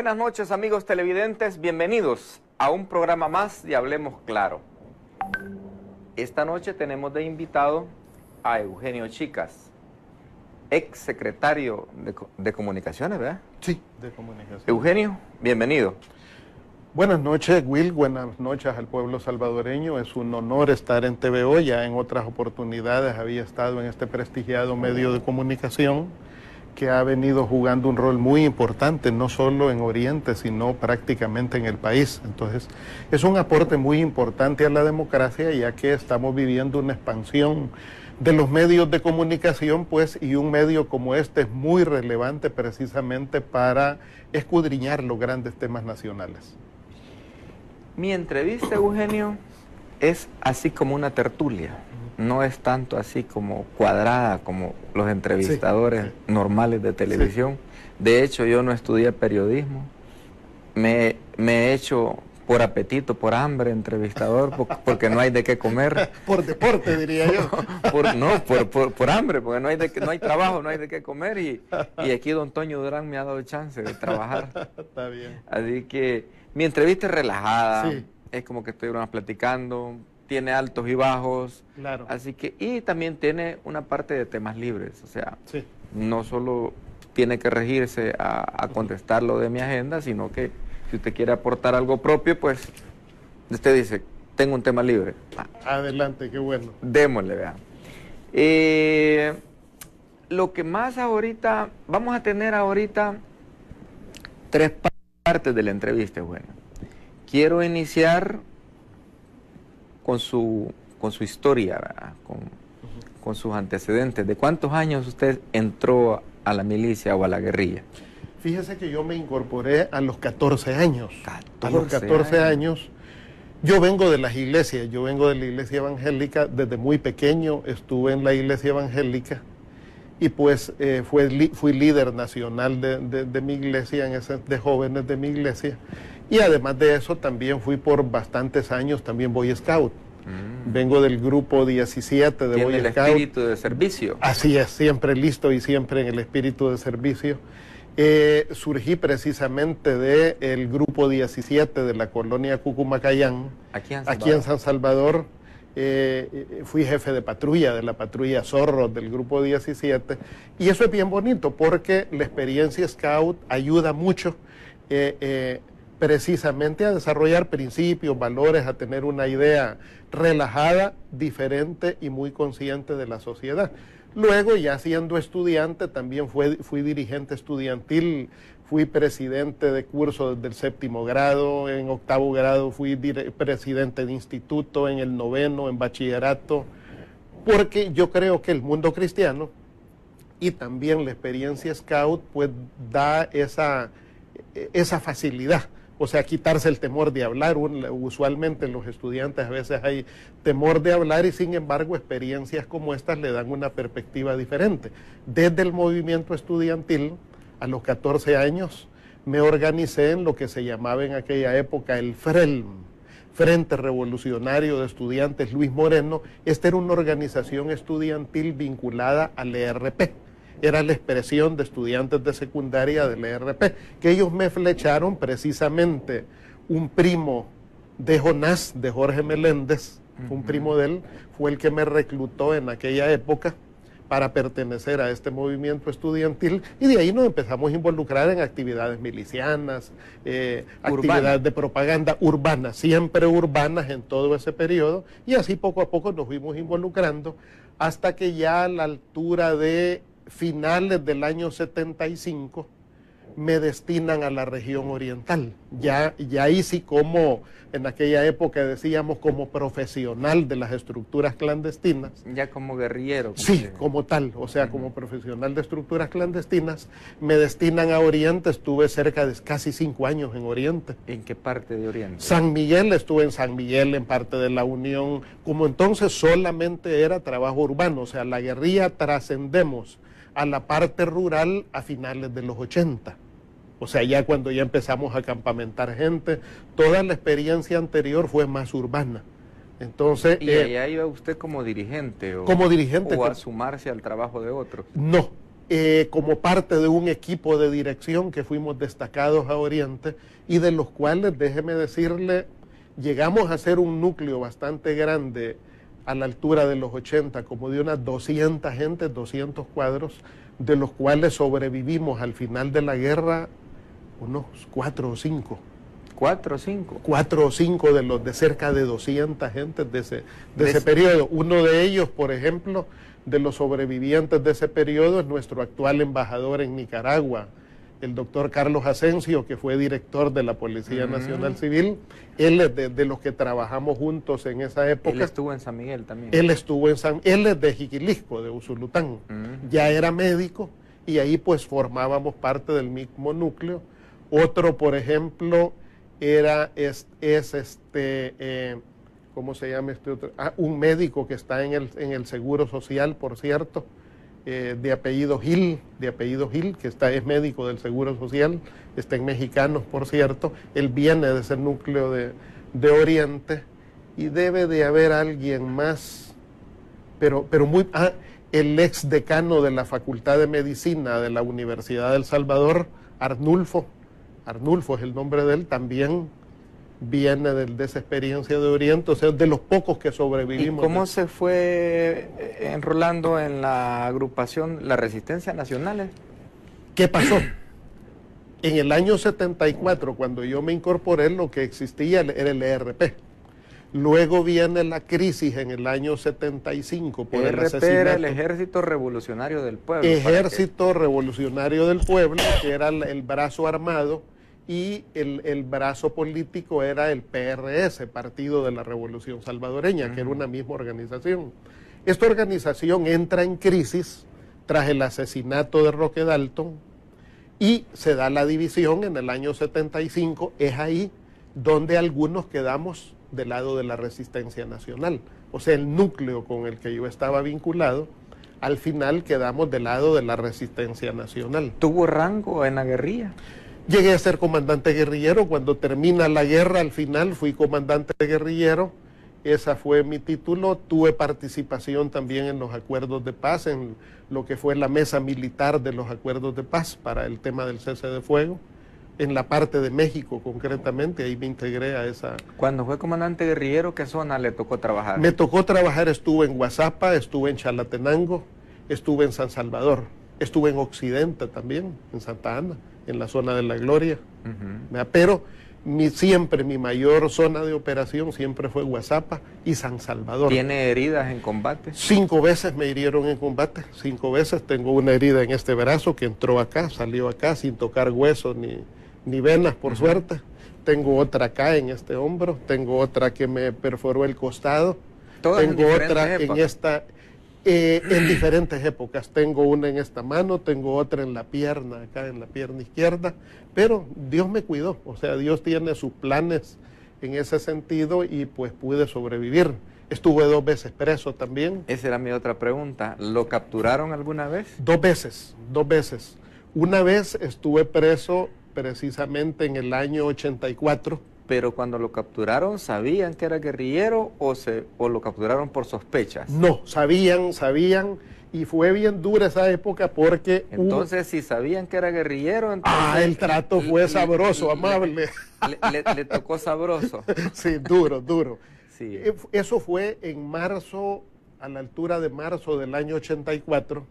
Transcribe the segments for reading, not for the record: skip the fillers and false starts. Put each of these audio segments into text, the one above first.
Buenas noches, amigos televidentes, bienvenidos a un programa más de Hablemos Claro. Esta noche tenemos de invitado a Eugenio Chicas, ex secretario de Comunicaciones, ¿verdad? Sí, de Comunicaciones. Eugenio, bienvenido. Buenas noches, Will, buenas noches al pueblo salvadoreño. Es un honor estar en TVO, ya en otras oportunidades había estado en este prestigiado medio de comunicación que ha venido jugando un rol muy importante, no solo en Oriente, sino prácticamente en el país. Entonces, es un aporte muy importante a la democracia, ya que estamos viviendo una expansión de los medios de comunicación, pues, y un medio como este es muy relevante precisamente para escudriñar los grandes temas nacionales. Mi entrevista, Eugenio, es así como una tertulia. No es tanto así como cuadrada como los entrevistadores normales de televisión. Sí. De hecho, yo no estudié periodismo. Me he hecho por apetito, por hambre, entrevistador, porque no hay de qué comer. Por deporte, diría yo. Por hambre, porque no hay trabajo, no hay de qué comer. Y aquí don Toño Durán me ha dado chance de trabajar. Está bien. Así que mi entrevista es relajada. Sí. Es como que estuviéramos platicando. Tiene altos y bajos, claro. Así que, y también tiene una parte de temas libres, o sea, sí. No solo tiene que regirse a contestar lo de mi agenda, sino que si usted quiere aportar algo propio, pues usted dice, tengo un tema libre. Adelante, qué bueno. Démosle, vean. Lo que más ahorita, vamos a tener ahorita 3 partes de la entrevista, bueno. Quiero iniciar con su historia, ¿verdad? Con sus antecedentes. ¿De cuántos años usted entró a la milicia o a la guerrilla? Fíjese que yo me incorporé a los 14 años. 14 a los 14 años. Yo vengo de las iglesias, yo vengo de la iglesia evangélica. Desde muy pequeño estuve en la iglesia evangélica y pues fui líder nacional de mi iglesia, de jóvenes de mi iglesia. Y además de eso también fui por bastantes años también Boy Scout. Vengo del grupo 17 de Boy Scout. ¿Tiene el espíritu de servicio? Así es, siempre listo y siempre en el espíritu de servicio. Surgí precisamente del grupo 17 de la colonia Cucumacayán, aquí en San Salvador. Fui jefe de patrulla de la patrulla Zorro del grupo 17 y eso es bien bonito porque la experiencia Scout ayuda mucho precisamente a desarrollar principios, valores, a tener una idea relajada, diferente y muy consciente de la sociedad. Luego, ya siendo estudiante, también fui dirigente estudiantil, fui presidente de curso desde el 7º grado, en 8º grado fui presidente de instituto, en el 9º, en bachillerato, porque yo creo que el mundo cristiano y también la experiencia Scout pues da esa facilidad. O sea, quitarse el temor de hablar. Usualmente los estudiantes a veces hay temor de hablar y sin embargo experiencias como estas le dan una perspectiva diferente. Desde el movimiento estudiantil, a los 14 años, me organicé en lo que se llamaba en aquella época el FRELM, Frente Revolucionario de Estudiantes Luis Moreno. Esta era una organización estudiantil vinculada al ERP. Era la expresión de estudiantes de secundaria del ERP, que ellos me flecharon precisamente un primo de Jonás, de Jorge Meléndez, un primo de él, fue el que me reclutó en aquella época para pertenecer a este movimiento estudiantil y de ahí nos empezamos a involucrar en actividades milicianas, actividades de propaganda urbana, siempre urbanas en todo ese periodo y así poco a poco nos fuimos involucrando hasta que ya a la altura de finales del año 75 me destinan a la región oriental. Ya ahí sí, como en aquella época decíamos, como profesional de las estructuras clandestinas. Ya como guerrillero. Sí, como tal, o sea, como profesional de estructuras clandestinas, me destinan a Oriente. Estuve cerca de casi 5 años en Oriente. ¿En qué parte de Oriente? San Miguel, estuve en San Miguel, en parte de la Unión. Como entonces solamente era trabajo urbano, o sea, la guerrilla trascendemos a la parte rural a finales de los 80. O sea, ya cuando ya empezamos a campamentar gente, toda la experiencia anterior fue más urbana. Entonces, ¿Y allá iba usted como dirigente? Como dirigente. ¿O a sumarse al trabajo de otros? No, como parte de un equipo de dirección que fuimos destacados a Oriente y de los cuales, déjeme decirle, llegamos a ser un núcleo bastante grande a la altura de los 80, como de unas 200 gentes, 200 cuadros, de los cuales sobrevivimos al final de la guerra unos 4 o 5. 4 o 5. 4 o 5 de los de cerca de 200 gentes de ese periodo. Uno de ellos, por ejemplo, de los sobrevivientes de ese periodo es nuestro actual embajador en Nicaragua, el doctor Carlos Asensio, que fue director de la Policía Nacional Civil. Él es de los que trabajamos juntos en esa época. Él estuvo en San Miguel también. Él es de Jiquilisco, de Usulután. Ya era médico y ahí pues formábamos parte del mismo núcleo. Otro, por ejemplo, ¿cómo se llama este otro? Un médico que está en el Seguro Social, por cierto, de apellido Gil, que es médico del Seguro Social, está en Mexicanos, por cierto. Él viene de ese núcleo de Oriente, y debe de haber alguien más, pero el ex decano de la Facultad de Medicina de la Universidad del Salvador, Arnulfo es el nombre de él, también viene de esa experiencia de Oriente, o sea, de los pocos que sobrevivimos. ¿Y cómo se fue enrolando en la agrupación La Resistencia Nacional? ¿Qué pasó? En el año 74, cuando yo me incorporé, lo que existía era el ERP. Luego viene la crisis en el año 75 por el asesinato. Era el Ejército Revolucionario del Pueblo. Ejército Revolucionario del Pueblo, que era el brazo armado, y el brazo político era el PRS, Partido de la Revolución Salvadoreña, que era una misma organización. Esta organización entra en crisis tras el asesinato de Roque Dalton y se da la división en el año 75. Es ahí donde algunos quedamos del lado de la Resistencia Nacional. O sea, el núcleo con el que yo estaba vinculado, al final quedamos del lado de la Resistencia Nacional. ¿Tuvo rango en la guerrilla? Llegué a ser comandante guerrillero. Cuando termina la guerra, al final fui comandante guerrillero. Esa fue mi título. Tuve participación también en los acuerdos de paz, en lo que fue la mesa militar de los acuerdos de paz para el tema del cese de fuego, en la parte de México concretamente. Ahí me integré a esa. Cuando fue comandante guerrillero, ¿qué zona le tocó trabajar? Me tocó trabajar, estuve en Guazapa, estuve en Chalatenango, estuve en San Salvador, estuve en Occidente también, en Santa Ana, en la zona de la Gloria. Pero siempre mi mayor zona de operación siempre fue Guazapa y San Salvador. ¿Tiene heridas en combate? 5 veces me hirieron en combate, 5 veces. Tengo una herida en este brazo que entró acá, salió acá sin tocar hueso ni venas, por suerte. Tengo otra acá en este hombro, tengo otra que me perforó el costado. Tengo otra en diferentes épocas. Tengo una en esta mano, tengo otra en la pierna, acá en la pierna izquierda, pero Dios me cuidó. O sea, Dios tiene sus planes en ese sentido y pues pude sobrevivir. Estuve 2 veces preso también. Esa era mi otra pregunta. ¿Lo capturaron alguna vez? 2 veces, 2 veces. Una vez estuve preso precisamente en el año 84. Pero cuando lo capturaron, ¿sabían que era guerrillero o lo capturaron por sospechas? No, sabían, y fue bien dura esa época porque... Entonces, si sabían que era guerrillero... Entonces, el trato fue sabroso, amable. Le tocó sabroso. Sí, duro. Sí. Eso fue en marzo, a la altura de marzo del año 84,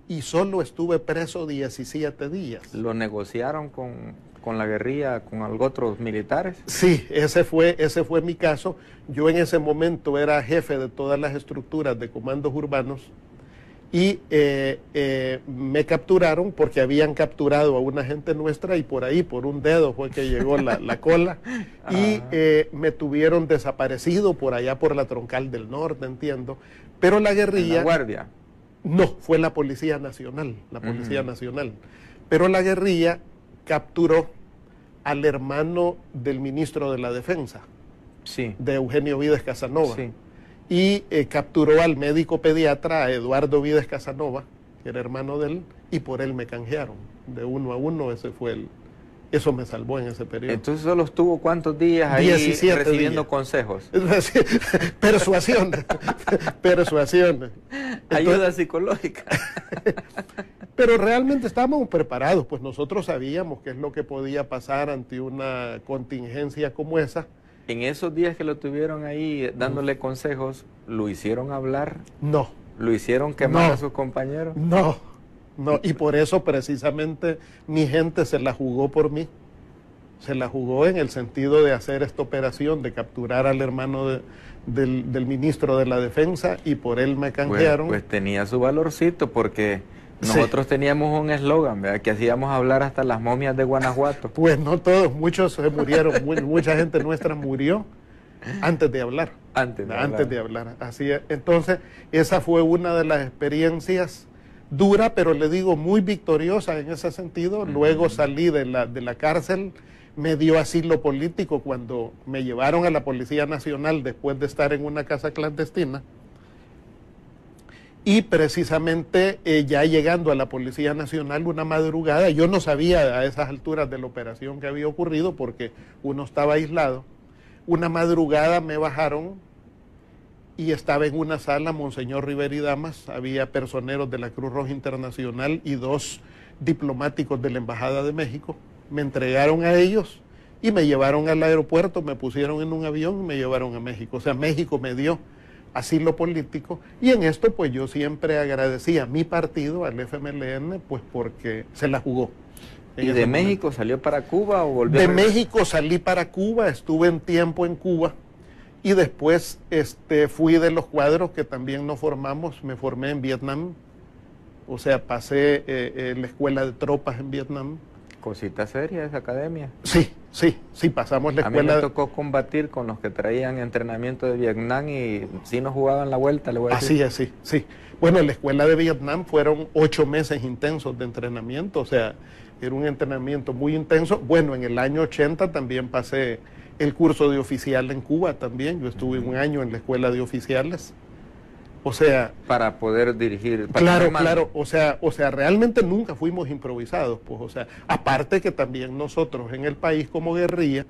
y solo estuve preso 17 días. ¿Lo negociaron con la guerrilla, con otros militares? Sí, ese fue mi caso. Yo en ese momento era jefe de todas las estructuras de comandos urbanos y me capturaron porque habían capturado a una gente nuestra y por ahí, por un dedo fue que llegó la cola y me tuvieron desaparecido por allá por la Troncal del Norte, entiendo. Pero la guerrilla... ¿La Guardia? No, fue la Policía Nacional, Nacional. Pero la guerrilla capturó al hermano del ministro de la Defensa, sí, de Eugenio Vides Casanova, sí, y capturó al médico pediatra, a Eduardo Vides Casanova, que era hermano de él, y por él me canjearon, de 1 a 1, ese fue Eso me salvó en ese periodo. Entonces solo estuvo ¿cuántos días ahí 17 recibiendo días. consejos? Persuasión. Persuasión. Ayuda psicológica. Pero realmente estábamos preparados, pues nosotros sabíamos qué es lo que podía pasar ante una contingencia como esa. En esos días que lo tuvieron ahí dándole consejos, ¿lo hicieron hablar? No. ¿Lo hicieron quemar No. a sus compañeros? No, y por eso precisamente mi gente se la jugó por mí. Se la jugó en el sentido de hacer esta operación, de capturar al hermano del ministro de la Defensa, y por él me canjearon. Pues tenía su valorcito, porque nosotros teníamos un eslogan, ¿verdad? Que hacíamos hablar hasta las momias de Guanajuato. Pues no todos, muchos se murieron, mucha gente nuestra murió antes de hablar. Antes de hablar, así es. Entonces, esa fue una de las experiencias dura, pero le digo muy victoriosa en ese sentido. Luego salí de la cárcel, me dio asilo político cuando me llevaron a la Policía Nacional después de estar en una casa clandestina. Y precisamente ya llegando a la Policía Nacional una madrugada, yo no sabía a esas alturas de la operación que había ocurrido porque uno estaba aislado. Una madrugada me bajaron y estaba en una sala Monseñor Rivera y Damas, había personeros de la Cruz Roja Internacional y 2 diplomáticos de la Embajada de México. Me entregaron a ellos y me llevaron al aeropuerto, me pusieron en un avión y me llevaron a México. O sea, México me dio asilo político, y en esto pues yo siempre agradecí a mi partido, al FMLN, pues porque se la jugó. ¿Y de México salió para Cuba o volvió? De México salí para Cuba, estuve un tiempo en Cuba, y después fui de los cuadros que también nos formamos, me formé en Vietnam, o sea, pasé la escuela de tropas en Vietnam. Cosita seria esa academia. Sí, pasamos la escuela. A mí me tocó combatir con los que traían entrenamiento de Vietnam y sí nos jugaban la vuelta, le voy a decir. Así es, sí. Bueno, en la escuela de Vietnam fueron 8 meses intensos de entrenamiento, o sea, era un entrenamiento muy intenso. Bueno, en el año 80 también pasé el curso de oficial en Cuba también, yo estuve un año en la escuela de oficiales. O sea, para poder dirigir. Claro, o sea, realmente nunca fuimos improvisados, pues, o sea, aparte que también nosotros en el país como guerrilla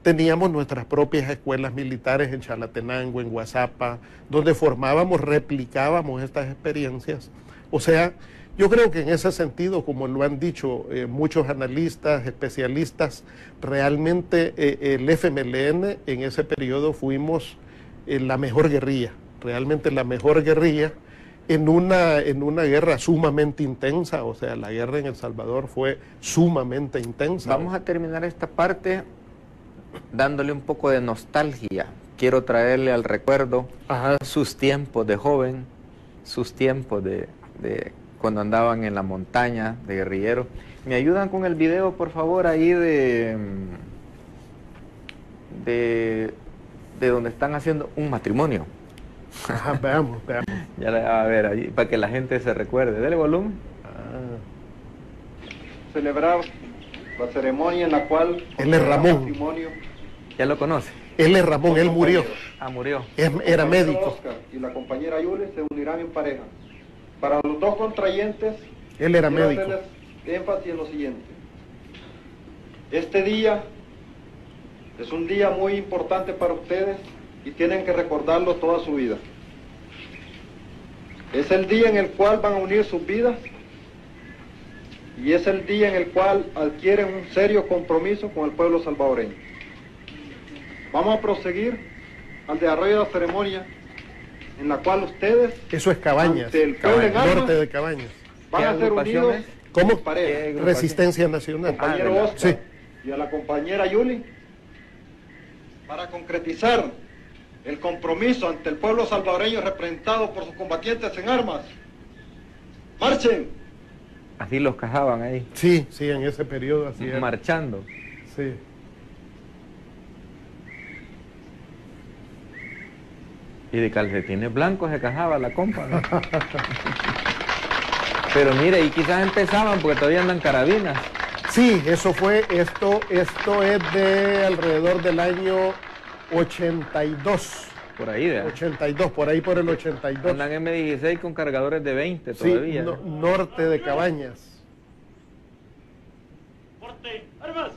teníamos nuestras propias escuelas militares en Chalatenango, en Guazapa, donde formábamos, replicábamos estas experiencias. O sea, yo creo que en ese sentido, como lo han dicho muchos analistas, especialistas, realmente el FMLN en ese periodo fuimos la mejor guerrilla. Realmente la mejor guerrilla en una guerra sumamente intensa, o sea, la guerra en El Salvador fue sumamente intensa. Vamos a terminar esta parte dándole un poco de nostalgia. Quiero traerle al recuerdo sus tiempos de joven, sus tiempos de cuando andaban en la montaña de guerrillero. ¿Me ayudan con el video, por favor, ahí de donde están haciendo un matrimonio? Veamos. Ya la va a ver allí, para que la gente se recuerde. Dele volumen. Celebrar la ceremonia en la cual... Él es Ramón. Matrimonio. Ya lo conoce. Él es Ramón, él murió. Murió. Era médico. Oscar y la compañera Yuli se unirán en pareja. Para los dos contrayentes, él era quiero médico. hacerles énfasis en lo siguiente. Este día es un día muy importante para ustedes y tienen que recordarlo toda su vida. Es el día en el cual van a unir sus vidas y es el día en el cual adquieren un serio compromiso con el pueblo salvadoreño. Vamos a proseguir al desarrollo de la ceremonia en la cual ustedes... Eso es Cabañas, ante el pueblo en armas, norte de Cabañas. van a ser unidos. ¿Cómo? Pareja. Resistencia Nacional. Compañero Oscar Sí. y a la compañera Yuli, para concretizar el compromiso ante el pueblo salvadoreño representado por sus combatientes en armas. ¡Marchen! Así los cajaban ahí. Sí, en ese periodo así era. Marchando. Sí. Y de calcetines blancos se cajaba la compa, ¿no? Pero mire, y quizás empezaban porque todavía andan carabinas. Sí, esto es de alrededor del año 82. Por ahí, ¿verdad? 82, por ahí por el 82. Andan M16 con cargadores de 20 Sí, todavía. norte de Cabañas. ¡Porte! ¡Armas!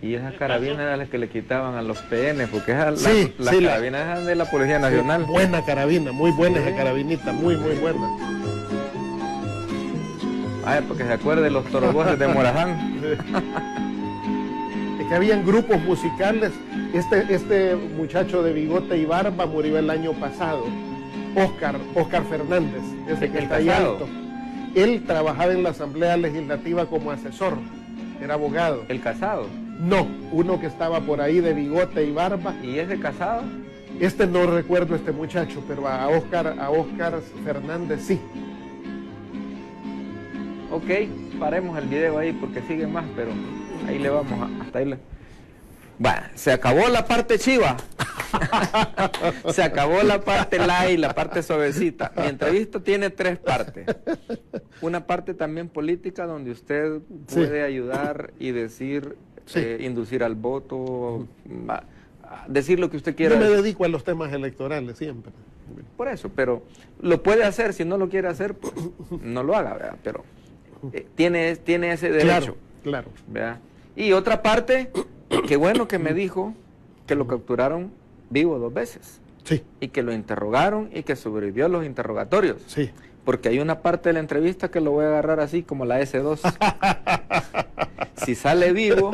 Y esas carabinas eran las que le quitaban a los PN, porque esas, Sí, las sí, carabinas eran de la Policía Nacional. Buena carabina, muy buena Sí. esa carabinita, muy buena. Ay, porque se acuerde de los toroboces de Morazán. Es que habían grupos musicales. Este muchacho de bigote y barba murió el año pasado. Oscar Fernández, ese que El está ahí Casado. alto. Él trabajaba en la Asamblea Legislativa como asesor, era abogado. El Casado. No, uno que estaba por ahí de bigote y barba. ¿Y ese Casado? Este no recuerdo este muchacho, pero a Oscar Fernández sí. Ok, paremos el video ahí porque sigue más, pero ahí le vamos, hasta ahí le... Bueno, se acabó la parte chiva. Se acabó la parte light, la parte suavecita. Mi entrevista tiene 3 partes. Una parte también política donde usted puede ayudar y decir, inducir al voto, decir lo que usted quiera. Yo me dedico a los temas electorales siempre. Por eso, pero lo puede hacer. Si no lo quiere hacer, pues no lo haga, ¿verdad? Pero tiene ese derecho. Claro. ¿Verdad? Y otra parte, qué bueno que me dijo que lo capturaron vivo 2 veces. Sí. Y que lo interrogaron y que sobrevivió a los interrogatorios. Sí. Porque hay una parte de la entrevista que lo voy a agarrar así como la S2. Si sale vivo,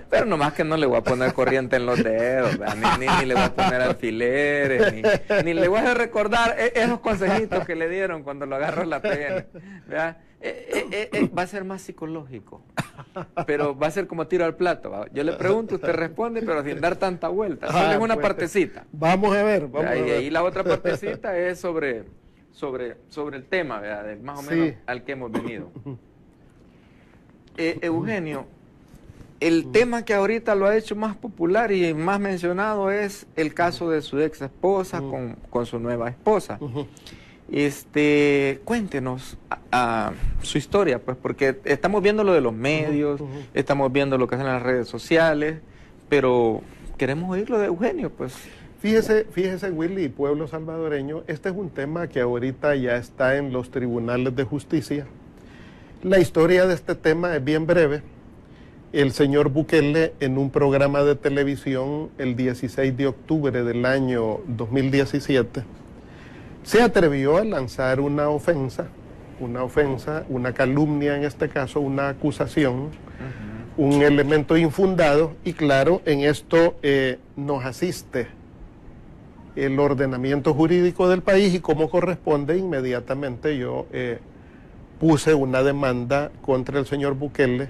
pero nomás que no le voy a poner corriente en los dedos, ni le voy a poner alfileres, ni le voy a recordar esos consejitos que le dieron cuando lo agarró la PN. ¿Verdad? Va a ser más psicológico, pero va a ser como tiro al plato. ¿va? Yo le pregunto, usted responde, pero sin dar tanta vuelta. Solo es una partecita. Vamos a ver. Y ahí la otra partecita es sobre el tema, ¿verdad? Más o menos al que hemos venido. Eugenio, el tema que ahorita lo ha hecho más popular y más mencionado es el caso de su ex esposa con su nueva esposa. Cuéntenos su historia, pues, porque estamos viendo lo de los medios, estamos viendo lo que hacen las redes sociales, pero queremos oír lo de Eugenio, pues. Fíjese, Willy, pueblo salvadoreño, este es un tema que ahorita ya está en los tribunales de justicia. La historia de este tema es bien breve. El señor Bukele, en un programa de televisión el 16 de octubre del año 2017, se atrevió a lanzar una ofensa, una calumnia en este caso, una acusación, un elemento infundado, y claro, en esto nos asiste el ordenamiento jurídico del país, y como corresponde, inmediatamente yo puse una demanda contra el señor Bukele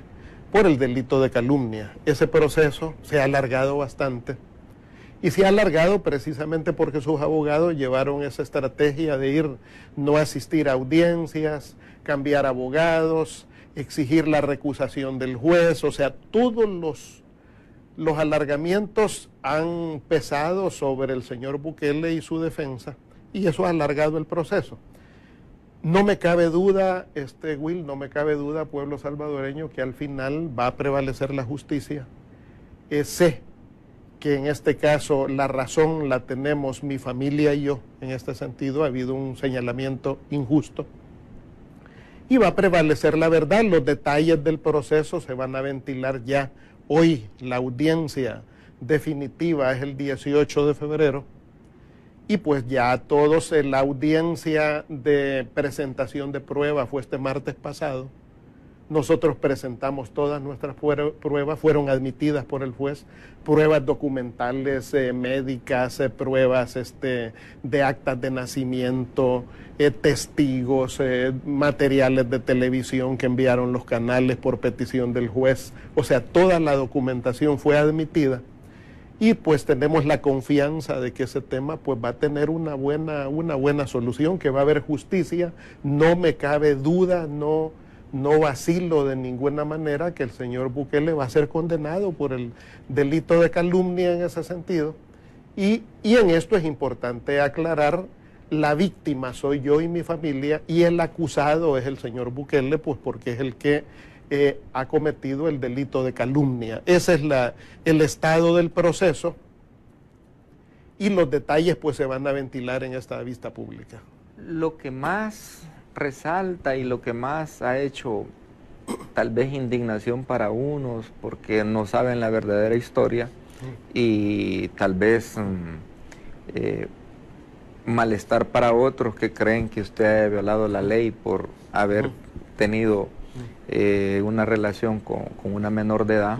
por el delito de calumnia. Ese proceso se ha alargado bastante, y se ha alargado precisamente porque sus abogados llevaron esa estrategia de no asistir a audiencias, cambiar abogados, exigir la recusación del juez. O sea, todos los alargamientos han pesado sobre el señor Bukele y su defensa, y eso ha alargado el proceso. No me cabe duda, Will, no me cabe duda, pueblo salvadoreño, que al final va a prevalecer la justicia. Sé que en este caso la razón la tenemos mi familia y yo. En este sentido ha habido un señalamiento injusto y va a prevalecer la verdad. Los detalles del proceso se van a ventilar ya hoy. La audiencia definitiva es el 18 de febrero, y pues ya todos, la audiencia de presentación de pruebas fue este martes pasado. Nosotros presentamos todas nuestras pruebas, fueron admitidas por el juez, pruebas documentales, médicas, pruebas de actas de nacimiento, testigos, materiales de televisión que enviaron los canales por petición del juez. O sea, toda la documentación fue admitida, y pues tenemos la confianza de que ese tema pues va a tener una buena solución, que va a haber justicia. No me cabe duda, no vacilo de ninguna manera que el señor Bukele va a ser condenado por el delito de calumnia en ese sentido. Y en esto es importante aclarar, la víctima soy yo y mi familia, y el acusado es el señor Bukele, pues porque es el que ha cometido el delito de calumnia. Ese es el estado del proceso, y los detalles pues se van a ventilar en esta vista pública. Lo que más resalta y lo que más ha hecho tal vez indignación para unos porque no saben la verdadera historia y tal vez malestar para otros que creen que usted ha violado la ley por haber tenido una relación con una menor de edad.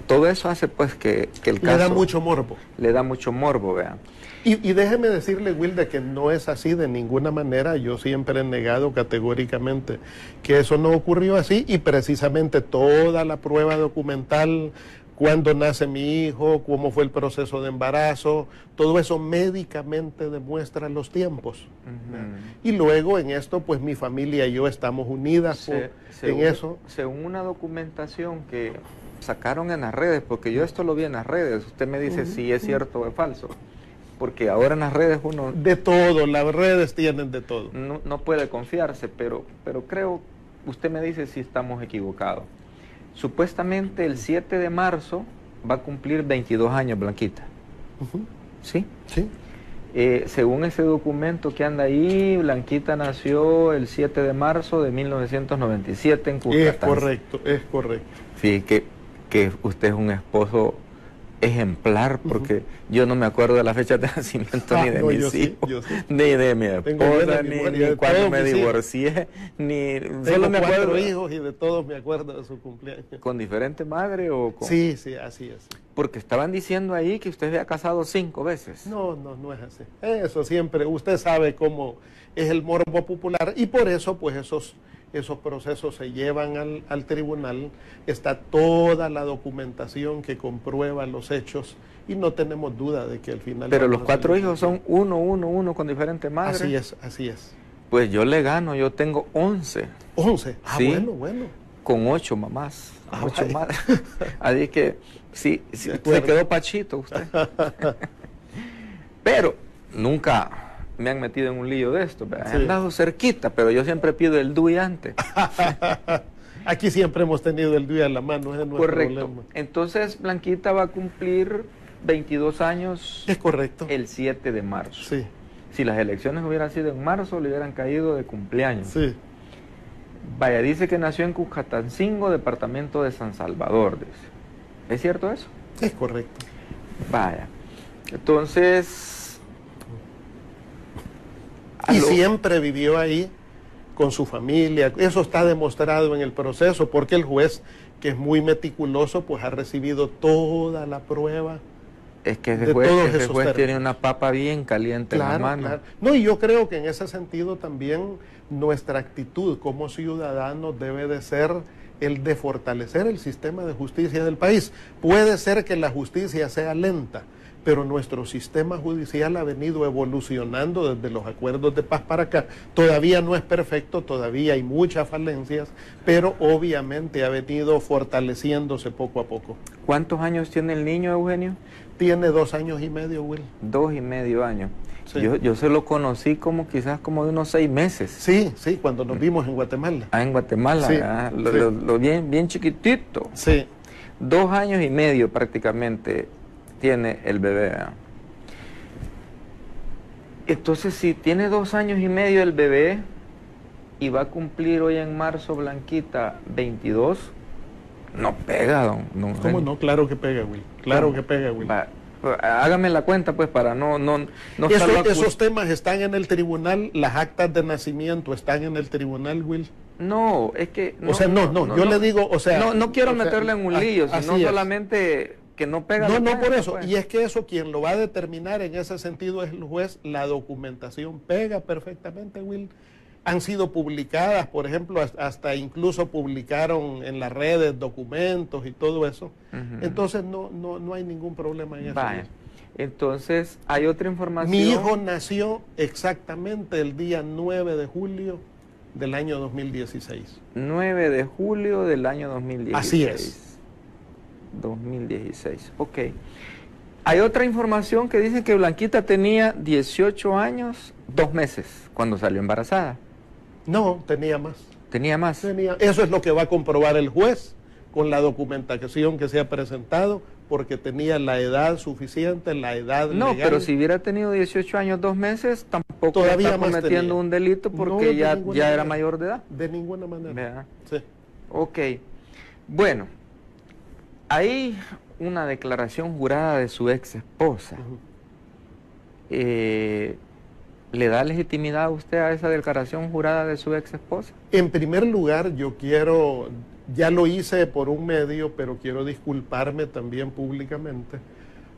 Todo eso hace pues que el caso... Le da mucho morbo. Le da mucho morbo, vean. Y déjeme decirle, Wilde, que no es así de ninguna manera. Yo siempre he negado categóricamente que eso no ocurrió así, y precisamente toda la prueba documental, cuándo nace mi hijo, cómo fue el proceso de embarazo, todo eso médicamente demuestra los tiempos. Y luego en esto, pues mi familia y yo estamos unidas en eso. Según una documentación que sacaron en las redes, porque yo esto lo vi en las redes, usted me dice si es cierto o es falso. Porque ahora en las redes uno... De todo, las redes tienen de todo. No puede confiarse, pero creo, usted me dice si estamos equivocados. Supuestamente el 7 de marzo va a cumplir 22 años Blanquita. ¿Sí? Sí. Según ese documento que anda ahí, Blanquita nació el 7 de marzo de 1997 en Cuscatlán. Es correcto. Sí, que usted es un esposo ejemplar, porque yo no me acuerdo de la fecha de nacimiento ni de mis hijos, ni de mi esposa, ni cuando me divorcié, ni... Solo me acuerdo 4 hijos y de todos me acuerdo de su cumpleaños. ¿Con diferente madre o con...? Sí, así es. Porque estaban diciendo ahí que usted había casado 5 veces. No es así. Eso siempre, usted sabe cómo es el morbo popular, y por eso pues esos procesos se llevan al tribunal, está toda la documentación que comprueba los hechos, y no tenemos duda de que al final... Pero los 4 hijos son uno con diferente madre. Así es. Pues yo le gano, yo tengo 11. ¿11? Sí, bueno. Con 8 mamás, 8 madres. Así que sí se quedó pachito usted. Pero nunca me han metido en un lío de esto, sí. Han dado cerquita, pero yo siempre pido el DUI antes. Aquí siempre hemos tenido el DUI a la mano, es nuestro problema. Entonces Blanquita va a cumplir 22 años. Es correcto. El 7 de marzo. Sí. Si las elecciones hubieran sido en marzo, le hubieran caído de cumpleaños. Sí. Vaya, dice que nació en Cuscatancingo, departamento de San Salvador, dice. ¿Es cierto eso? Es correcto. Vaya. Entonces... Y siempre vivió ahí con su familia. Eso está demostrado en el proceso, porque el juez, que es muy meticuloso, pues ha recibido toda la prueba. Es que ese juez tiene una papa bien caliente en la mano. Claro. No, y yo creo que en ese sentido también nuestra actitud como ciudadanos debe de ser el de fortalecer el sistema de justicia del país. Puede ser que la justicia sea lenta, pero nuestro sistema judicial ha venido evolucionando desde los acuerdos de paz para acá. Todavía no es perfecto, todavía hay muchas falencias, pero obviamente ha venido fortaleciéndose poco a poco. ¿Cuántos años tiene el niño, Eugenio? Tiene 2 años y medio, Will. 2,5 años. Sí. Yo se lo conocí quizás como de unos 6 meses. Sí, cuando nos vimos en Guatemala. En Guatemala, sí, lo bien chiquitito. Sí. 2 años y medio prácticamente tiene el bebé. Entonces, si tiene 2 años y medio el bebé y va a cumplir hoy en marzo, Blanquita, 22, no pega, don ¿Cómo no? Claro que pega, Will. Claro que pega, Will. Hágame la cuenta, pues, para no esos temas están en el tribunal, las actas de nacimiento están en el tribunal, Will. No, es que... yo le digo, No quiero meterle en un lío, sino solamente... que no pega. No, por eso. Pues. Y es que eso quien lo va a determinar en ese sentido es el juez. La documentación pega perfectamente, Will. Han sido publicadas, por ejemplo, hasta incluso publicaron en las redes documentos y todo eso. Entonces no hay ningún problema en eso. Vaya. Entonces, hay otra información. Mi hijo nació exactamente el día 9 de julio del año 2016. 9 de julio del año 2016. Así es. 2016, ok. Hay otra información que dice que Blanquita tenía 18 años, 2 meses, cuando salió embarazada. No, tenía más. ¿Tenía más? Eso es lo que va a comprobar el juez con la documentación que se ha presentado, porque tenía la edad suficiente, la edad legal. No, pero si hubiera tenido 18 años, 2 meses, tampoco tampoco Todavía está más cometiendo tenía. un delito No, porque de ya ninguna era manera. mayor de edad. De ninguna manera. Vea. Sí. Ok. Bueno, hay una declaración jurada de su ex esposa. Ujú. ¿Le da legitimidad a usted a esa declaración jurada de su ex esposa? En primer lugar, yo quiero, ya lo hice por un medio, pero quiero disculparme también públicamente,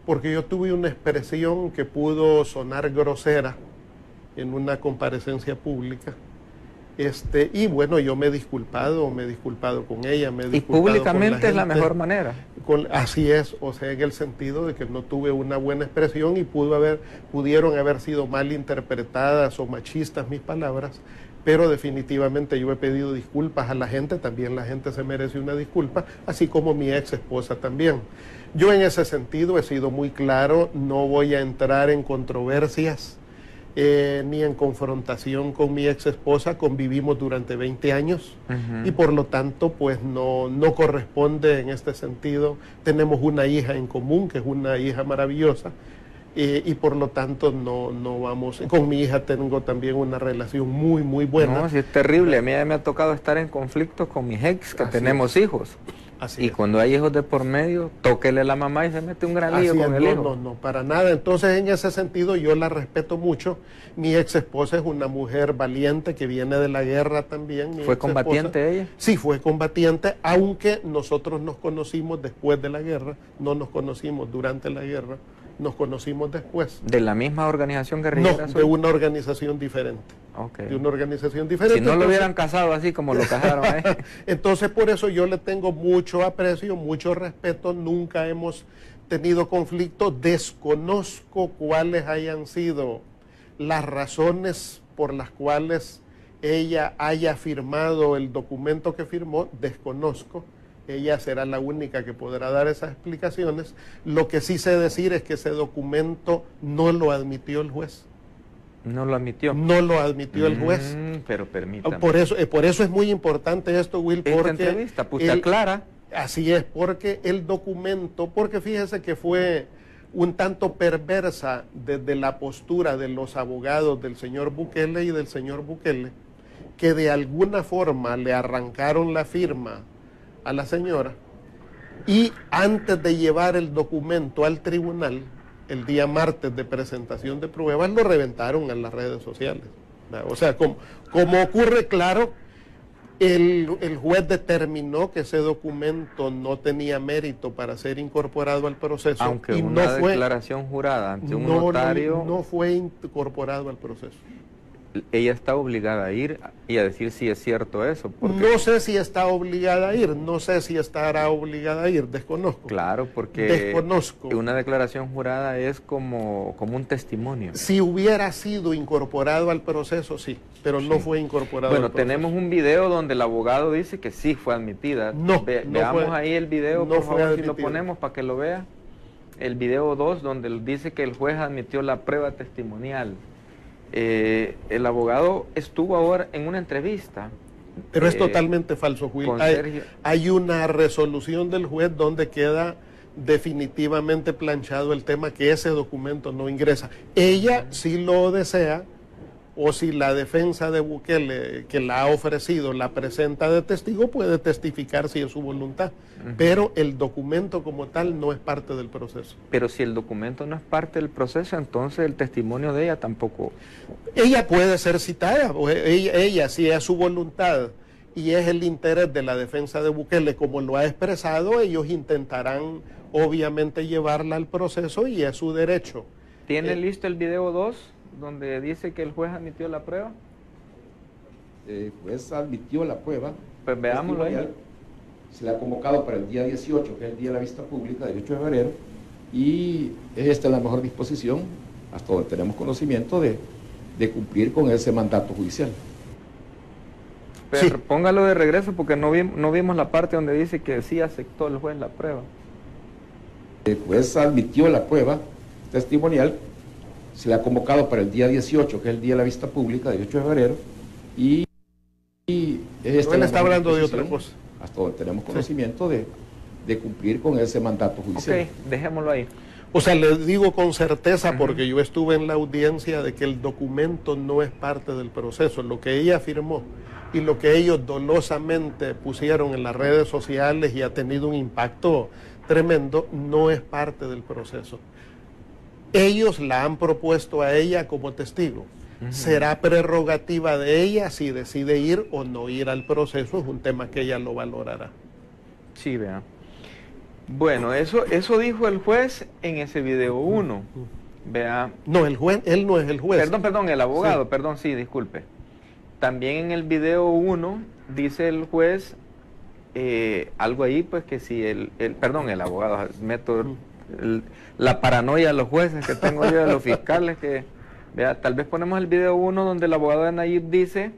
porque yo tuve una expresión que pudo sonar grosera en una comparecencia pública. Y bueno, yo me he disculpado con ella, me he Y disculpado con públicamente es la gente. mejor manera. Así es, o sea, en el sentido de que no tuve una buena expresión y pudieron haber sido mal interpretadas o machistas mis palabras, pero definitivamente yo he pedido disculpas a la gente, también la gente se merece una disculpa, así como mi ex esposa también. Yo en ese sentido he sido muy claro, no voy a entrar en controversias ni en confrontación con mi ex esposa, convivimos durante 20 años y por lo tanto pues no corresponde en este sentido. Tenemos una hija en común, que es una hija maravillosa, y por lo tanto no vamos. Con mi hija tengo también una relación muy, muy buena. No, sí, es terrible. A mí ya me ha tocado estar en conflictos con mis ex, que Así tenemos hijos. Así Y es. cuando hay hijos de por medio, tóquele la mamá y se mete un gran lío Así con es, el hijo. no, para nada. Entonces, en ese sentido, yo la respeto mucho. Mi ex esposa es una mujer valiente que viene de la guerra también. ¿Fue combatiente ella? Sí, fue combatiente, aunque nosotros nos conocimos después de la guerra, no nos conocimos durante la guerra, nos conocimos después. ¿De la misma organización No, guerrillera? de una organización diferente. Okay. De una organización diferente. Si no lo Entonces, hubieran casado así como lo casaron a él. entonces, por eso yo le tengo mucho aprecio, mucho respeto, nunca hemos tenido conflicto, desconozco cuáles hayan sido las razones por las cuales ella haya firmado el documento que firmó, desconozco, ella será la única que podrá dar esas explicaciones. Lo que sí sé decir es que ese documento no lo admitió el juez. No lo admitió. No lo admitió el juez. Pero permítame. Por eso es muy importante esto, Will, Esta porque entrevista, pues te aclara. así es, porque el documento, porque fíjese que fue un tanto perversa desde la postura de los abogados del señor Bukele y del señor Bukele, que de alguna forma le arrancaron la firma a la señora y antes de llevar el documento al tribunal, el día martes de presentación de pruebas, lo reventaron en las redes sociales. O sea, como ocurre, claro, el juez determinó que ese documento no tenía mérito para ser incorporado al proceso. Aunque y una no fue, declaración jurada ante un notario, no fue incorporado al proceso. ella está obligada a ir y a decir si es cierto eso. Porque, No sé si está obligada a ir, no sé si estará obligada a ir, desconozco. claro, porque Desconozco. una declaración jurada es como un testimonio. Si hubiera sido incorporado al proceso, sí, pero no fue incorporado Bueno, al proceso. tenemos un video donde el abogado dice que sí fue admitida. No veamos fue- ahí el video, no por fue favor, si lo admitida. ponemos para que lo vea. El video 2, donde él dice que el juez admitió la prueba testimonial. El abogado estuvo ahora en una entrevista. Pero es totalmente falso, Will. con Sergio. Hay una resolución del juez donde queda definitivamente planchado el tema que ese documento no ingresa. Ella, si lo desea, o si la defensa de Bukele, que la ha ofrecido, la presenta de testigo, puede testificar si es su voluntad. Pero el documento como tal no es parte del proceso. Pero si el documento no es parte del proceso, entonces el testimonio de ella tampoco. Ella puede ser citada, o ella, si es su voluntad y es el interés de la defensa de Bukele, como lo ha expresado, ellos intentarán obviamente llevarla al proceso y es su derecho. ¿Tiene listo el video 2, donde dice que el juez admitió la prueba? El juez admitió la prueba. Pues veámoslo ahí. testimonial. Se le ha convocado para el día 18, que es el día de la vista pública, 18 de febrero, y esta es la mejor disposición, hasta donde tenemos conocimiento, de cumplir con ese mandato judicial. Pero Sí. póngalo de regreso porque no vimos la parte donde dice que sí aceptó el juez la prueba. El juez admitió la prueba testimonial, se le ha convocado para el día 18, que es el día de la vista pública, 18 de febrero, y esta Él es la está mejor hablando de disposición, otra cosa. hasta donde tenemos conocimiento de cumplir con ese mandato judicial. Ok, dejémoslo ahí. O sea, le digo con certeza, porque yo estuve en la audiencia, de que el documento no es parte del proceso. Lo que ella afirmó y lo que ellos dolosamente pusieron en las redes sociales y ha tenido un impacto tremendo, no es parte del proceso. Ellos la han propuesto a ella como testigo. Será prerrogativa de ella si decide ir o no ir al proceso, es un tema que ella lo valorará. Sí, vea. Bueno, eso dijo el juez en ese video 1. Vea. No, el juez, él no es el juez. Perdón, el abogado, Sí. perdón, sí, disculpe. También en el video 1 dice el juez algo ahí, pues que si el abogado, meto la paranoia de los jueces que tengo yo, de los fiscales, que, vea, tal vez ponemos el video 1 donde el abogado de Nayib dice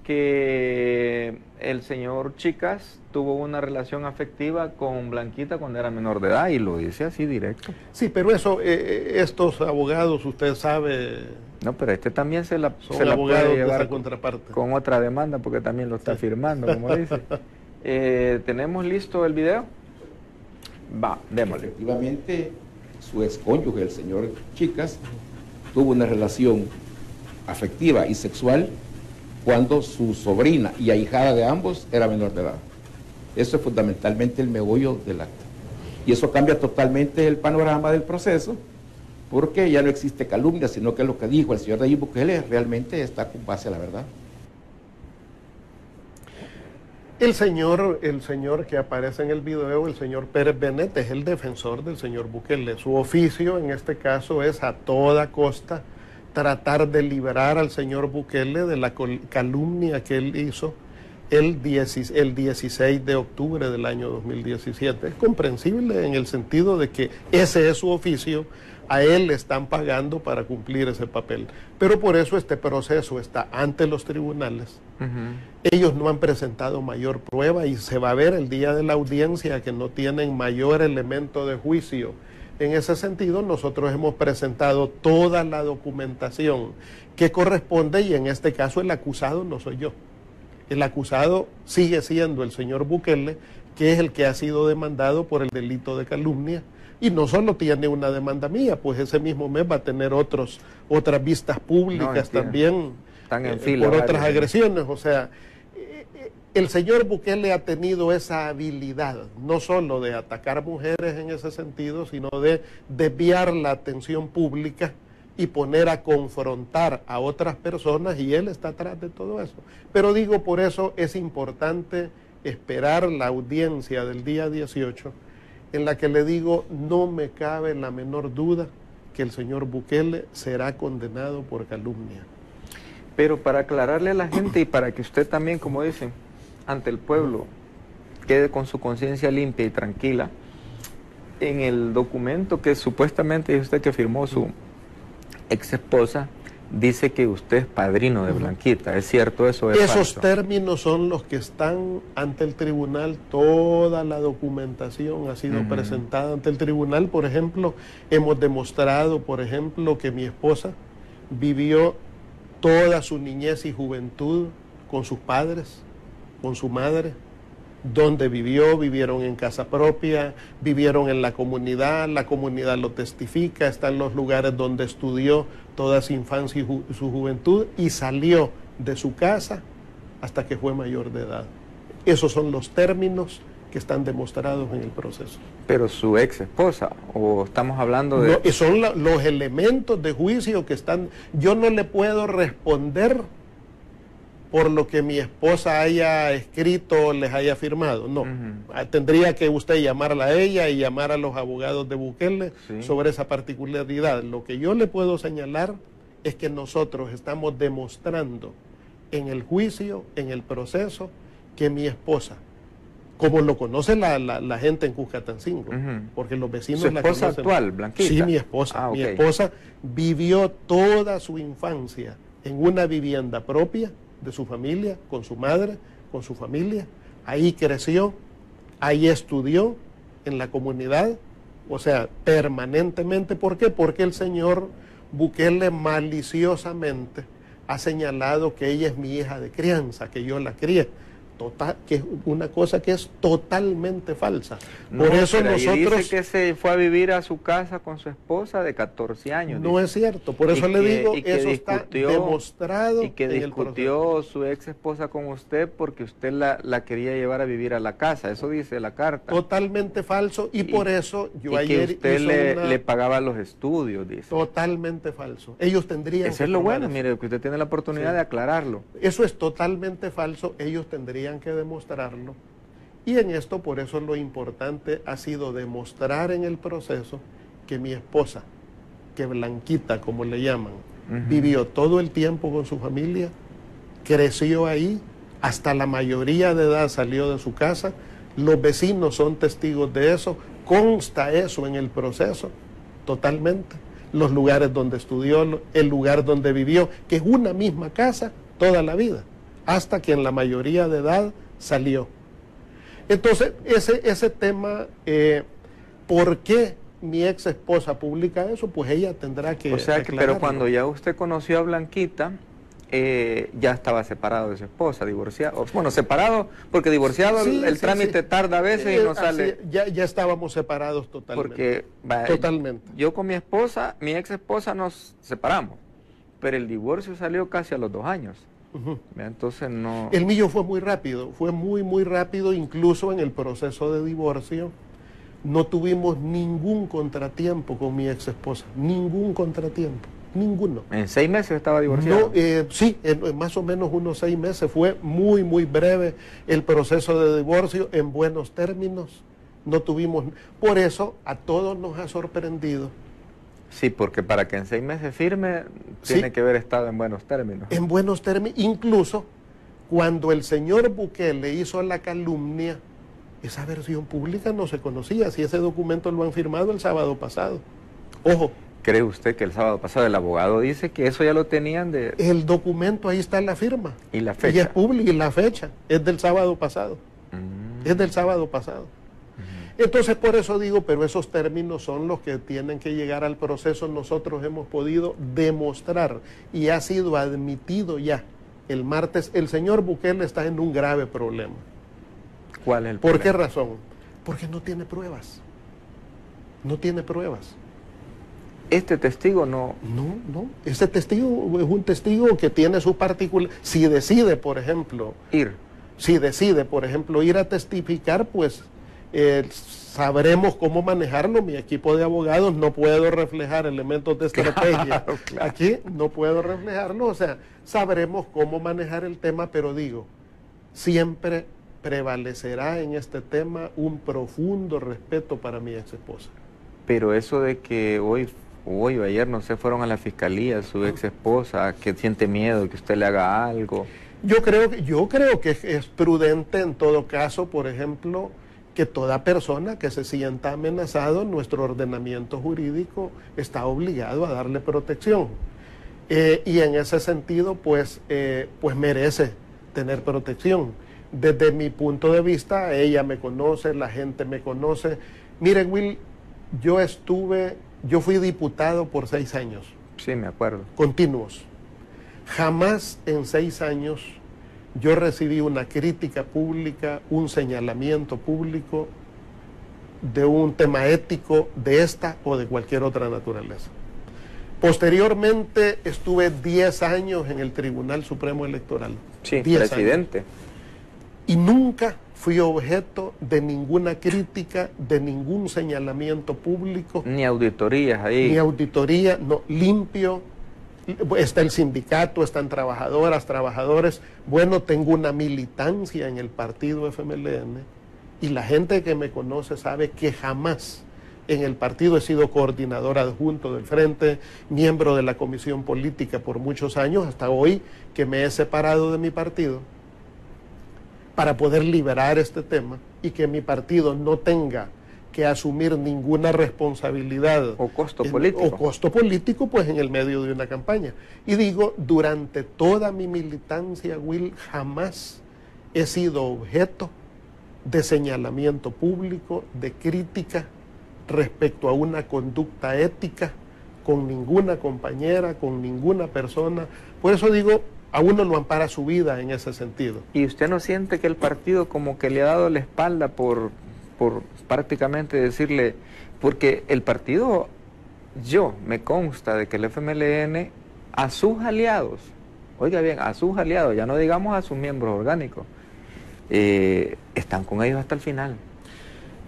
que el señor Chicas tuvo una relación afectiva con Blanquita cuando era menor de edad, y lo dice así directo. Sí, pero eso, estos abogados, usted sabe, No, pero este también se la son puede abogados de llevar esa contraparte. con otra demanda, porque también lo está firmando, como dice. ¿Tenemos listo el video? Va, démosle. Efectivamente, su excónyuge, el señor Chicas, tuvo una relación afectiva y sexual cuando su sobrina y ahijada de ambos era menor de edad. Eso es fundamentalmente el meollo del acta. Y eso cambia totalmente el panorama del proceso, porque ya no existe calumnia, sino que lo que dijo el señor Nayib Bukele realmente está con base a la verdad. El señor que aparece en el video, el señor Pérez Benet, es el defensor del señor Bukele. Su oficio en este caso es a toda costa tratar de liberar al señor Bukele de la calumnia que él hizo el 16 de octubre del año 2017. Es comprensible en el sentido de que ese es su oficio, a él le están pagando para cumplir ese papel. Pero por eso este proceso está ante los tribunales. Ellos no han presentado mayor prueba y se va a ver el día de la audiencia que no tienen mayor elemento de juicio. En ese sentido, nosotros hemos presentado toda la documentación que corresponde, y en este caso el acusado no soy yo. El acusado sigue siendo el señor Bukele, que es el que ha sido demandado por el delito de calumnia, y no solo tiene una demanda mía, pues ese mismo mes va a tener otras vistas públicas también Están en fila por otras varios. agresiones. O sea, el señor Bukele ha tenido esa habilidad, no solo de atacar mujeres en ese sentido, sino de desviar la atención pública y poner a confrontar a otras personas, y él está atrás de todo eso. Pero digo, por eso es importante esperar la audiencia del día 18, en la que le digo, no me cabe la menor duda que el señor Bukele será condenado por calumnia. Pero para aclararle a la gente y para que usted también, como dicen, ante el pueblo, quede con su conciencia limpia y tranquila, en el documento que supuestamente es usted que firmó su ex esposa, dice que usted es padrino de Blanquita. ¿Es cierto eso? ¿Es Esos falso? términos son los que están ante el tribunal. Toda la documentación ha sido presentada ante el tribunal. Por ejemplo, hemos demostrado, por ejemplo, que mi esposa vivió toda su niñez y juventud con sus padres, con su madre. Donde vivieron en casa propia, vivieron en la comunidad lo testifica, está en los lugares donde estudió toda su infancia y su juventud, y salió de su casa hasta que fue mayor de edad. Esos son los términos que están demostrados en el proceso. Pero su ex esposa, o estamos hablando de... No, y son los elementos de juicio que están... Yo no le puedo responder por lo que mi esposa haya escrito o les haya firmado, no. Tendría que usted llamarla a ella y llamar a los abogados de Bukele sobre esa particularidad. Lo que yo le puedo señalar es que nosotros estamos demostrando en el juicio, en el proceso, que mi esposa, como lo conoce la gente en Cuscatancingo, porque los vecinos ¿Su la esposa conocen. actual, Blanquita? Sí, mi esposa. Ah, Mi ok. esposa vivió toda su infancia en una vivienda propia de su familia, con su madre, con su familia. Ahí creció, ahí estudió en la comunidad, o sea, permanentemente. ¿Por qué? Porque el señor Bukele maliciosamente ha señalado que ella es mi hija de crianza, que yo la crié. que es una cosa que es totalmente falsa. No, por eso pero ahí nosotros... dice que se fue a vivir a su casa con su esposa de 14 años. No dice. es cierto, por eso Y le que- digo, y que eso está discutió- demostrado Y que en el proceso. discutió su ex esposa con usted porque usted la quería llevar a vivir a la casa. Eso dice la carta. Totalmente falso, y por eso yo y ayer que usted hice le pagaba los estudios, dice. Totalmente falso. Ellos tendrían Eso que es lo probar bueno, eso. mire, que usted tiene la oportunidad Sí. de aclararlo. Eso es totalmente falso, ellos tendrían que demostrarlo. Y en esto, por eso lo importante ha sido demostrar en el proceso que mi esposa, que Blanquita, como le llaman, vivió todo el tiempo con su familia, creció ahí, hasta la mayoría de edad salió de su casa, los vecinos son testigos de eso, consta eso en el proceso, totalmente. Los lugares donde estudió, el lugar donde vivió, que es una misma casa toda la vida, hasta que en la mayoría de edad salió. Entonces, ese tema, ¿por qué mi ex esposa publica eso? Pues ella tendrá que O sea, que, pero aclararlo. cuando ya usted conoció a Blanquita, ya estaba separado de su esposa, divorciado. Bueno, separado, porque divorciado Sí, el sí, trámite sí. tarda a veces y no Así, sale. ya estábamos separados totalmente. Porque Totalmente. yo con mi esposa, mi ex esposa nos separamos, pero el divorcio salió casi a los 2 años. Ujú. Entonces no... El mío fue muy rápido, fue muy rápido, incluso en el proceso de divorcio. No tuvimos ningún contratiempo con mi ex esposa, ningún contratiempo, ninguno. En 6 meses estaba divorciado. No, sí, en más o menos unos 6 meses, fue muy breve el proceso de divorcio, en buenos términos, no tuvimos, por eso a todos nos ha sorprendido. Sí, porque para que en 6 meses firme, Sí. tiene que haber estado en buenos términos. En buenos términos, incluso cuando el señor Bukele hizo la calumnia, esa versión pública no se conocía, si ese documento lo han firmado el sábado pasado. Ojo, ¿Cree usted que el sábado pasado el abogado dice que eso ya lo tenían de... el documento, ahí está la firma. y la Y es fecha? pública, y la fecha es del sábado pasado. Es del sábado pasado. Entonces, por eso digo, pero esos términos son los que tienen que llegar al proceso. Nosotros hemos podido demostrar y ha sido admitido ya el martes. El señor Bukele está en un grave problema. ¿Cuál es el ¿Por qué problema? razón? Porque no tiene pruebas. No tiene pruebas. Este testigo no... No. Ese testigo es un testigo que tiene su particular... Si decide, por ejemplo, ir a testificar, pues sabremos cómo manejarlo. Mi equipo de abogados no puedo reflejar elementos de estrategia. Claro. Aquí no puedo reflejarlo, o sea, sabremos cómo manejar el tema, pero digo, siempre prevalecerá en este tema un profundo respeto para mi ex esposa. Pero eso de que hoy o ayer, no sé, fueron a la fiscalía, su ex esposa, que siente miedo que usted le haga algo. Yo creo que es prudente en todo caso, por ejemplo, que toda persona que se sienta amenazado, nuestro ordenamiento jurídico está obligado a darle protección. Y en ese sentido, pues merece tener protección. Desde mi punto de vista, ella me conoce, la gente me conoce. Mire, Will, yo fui diputado por 6 años. Sí, me acuerdo. Continuos. Jamás en 6 años yo recibí una crítica pública, un señalamiento público de un tema ético de esta o de cualquier otra naturaleza. Posteriormente estuve 10 años en el Tribunal Supremo Electoral. Sí, 10 años. presidente. Y nunca fui objeto de ninguna crítica, de ningún señalamiento público, Ni auditorías ahí. ni auditoría, no, limpio. Está el sindicato, están trabajadoras, trabajadores. Bueno, tengo una militancia en el partido FMLN y la gente que me conoce sabe que jamás en el partido he sido coordinador adjunto del Frente, miembro de la Comisión Política por muchos años, hasta hoy que me he separado de mi partido, para poder liberar este tema y que mi partido no tenga que asumir ninguna responsabilidad O costo político. o costo político, pues en el medio de una campaña. Y digo, durante toda mi militancia, Will, jamás he sido objeto de señalamiento público, de crítica respecto a una conducta ética con ninguna compañera, con ninguna persona. Por eso digo, A uno lo ampara su vida en ese sentido. ¿Y usted no siente que el partido como que le ha dado la espalda por prácticamente decirle, porque el partido, me consta de que el FMLN a sus aliados, oiga bien, a sus aliados, ya no digamos a sus miembros orgánicos, están con ellos hasta el final?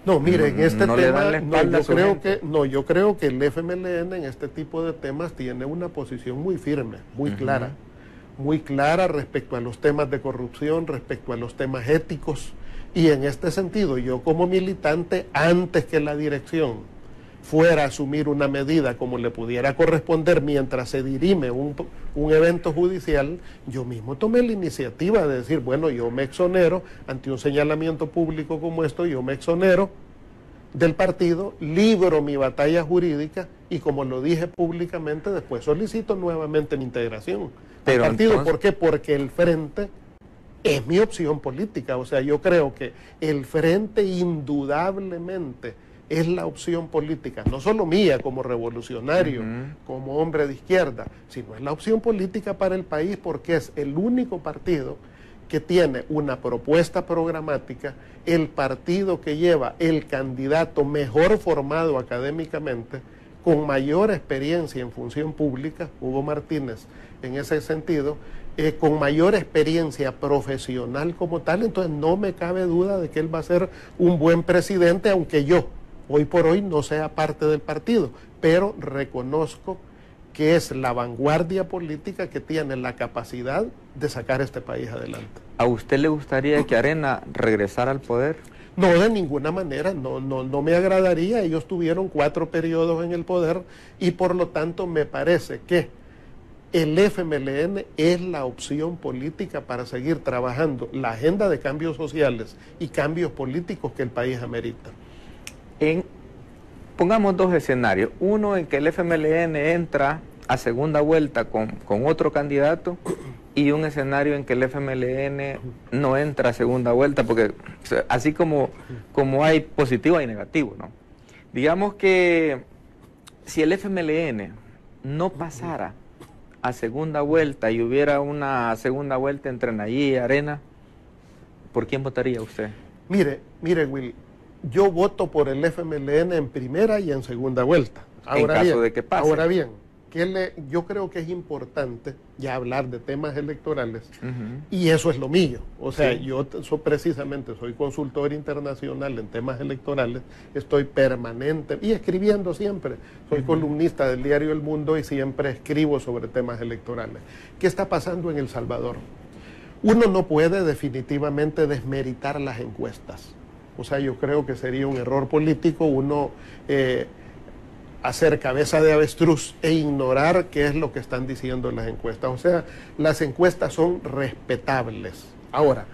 No, mire, en este no le dan tema, la espalda a su gente. yo creo que el FMLN en este tipo de temas tiene una posición muy firme, muy clara respecto a los temas de corrupción, respecto a los temas éticos, y en este sentido, yo como militante, antes que la dirección fuera a asumir una medida como le pudiera corresponder mientras se dirime un evento judicial, yo mismo tomé la iniciativa de decir, bueno, yo me exonero ante un señalamiento público como esto, yo me exonero del partido, libro mi batalla jurídica y, como lo dije públicamente, después solicito nuevamente mi integración al partido. Entonces... ¿Por qué? Porque el Frente es mi opción política. O sea, yo creo que el Frente indudablemente es la opción política, no solo mía como revolucionario, como hombre de izquierda, sino es la opción política para el país, porque es el único partido que tiene una propuesta programática, el partido que lleva el candidato mejor formado académicamente, con mayor experiencia en función pública, Hugo Martínez, en ese sentido, con mayor experiencia profesional como tal. Entonces no me cabe duda de que él va a ser un buen presidente, aunque yo hoy por hoy no sea parte del partido, pero reconozco que es la vanguardia política que tiene la capacidad de sacar este país adelante. ¿A usted le gustaría que Arena regresara al poder? No, de ninguna manera, no me agradaría. Ellos tuvieron 4 periodos en el poder y por lo tanto me parece que el FMLN es la opción política para seguir trabajando la agenda de cambios sociales y cambios políticos que el país amerita. Pongamos 2 escenarios. Uno en que el FMLN entra a segunda vuelta con otro candidato, y un escenario en que el FMLN no entra a segunda vuelta, porque así como hay positivo hay negativo, ¿no? Digamos que si el FMLN no pasara a segunda vuelta y hubiera una segunda vuelta entre Nayib y Arena, ¿por quién votaría usted? Mire, Will, yo voto por el FMLN en primera y en segunda vuelta. Ahora, en caso de que pase. Ahora bien, yo creo que es importante ya hablar de temas electorales, y eso es lo mío. O sea, sí, yo precisamente soy consultor internacional en temas electorales, estoy permanente y escribiendo siempre. Soy columnista del diario El Mundo y siempre escribo sobre temas electorales. ¿Qué está pasando en El Salvador? Uno no puede definitivamente desmeritar las encuestas. O sea, yo creo que sería un error político uno hacer cabeza de avestruz e ignorar qué es lo que están diciendo las encuestas. O sea, las encuestas son respetables. Ahora,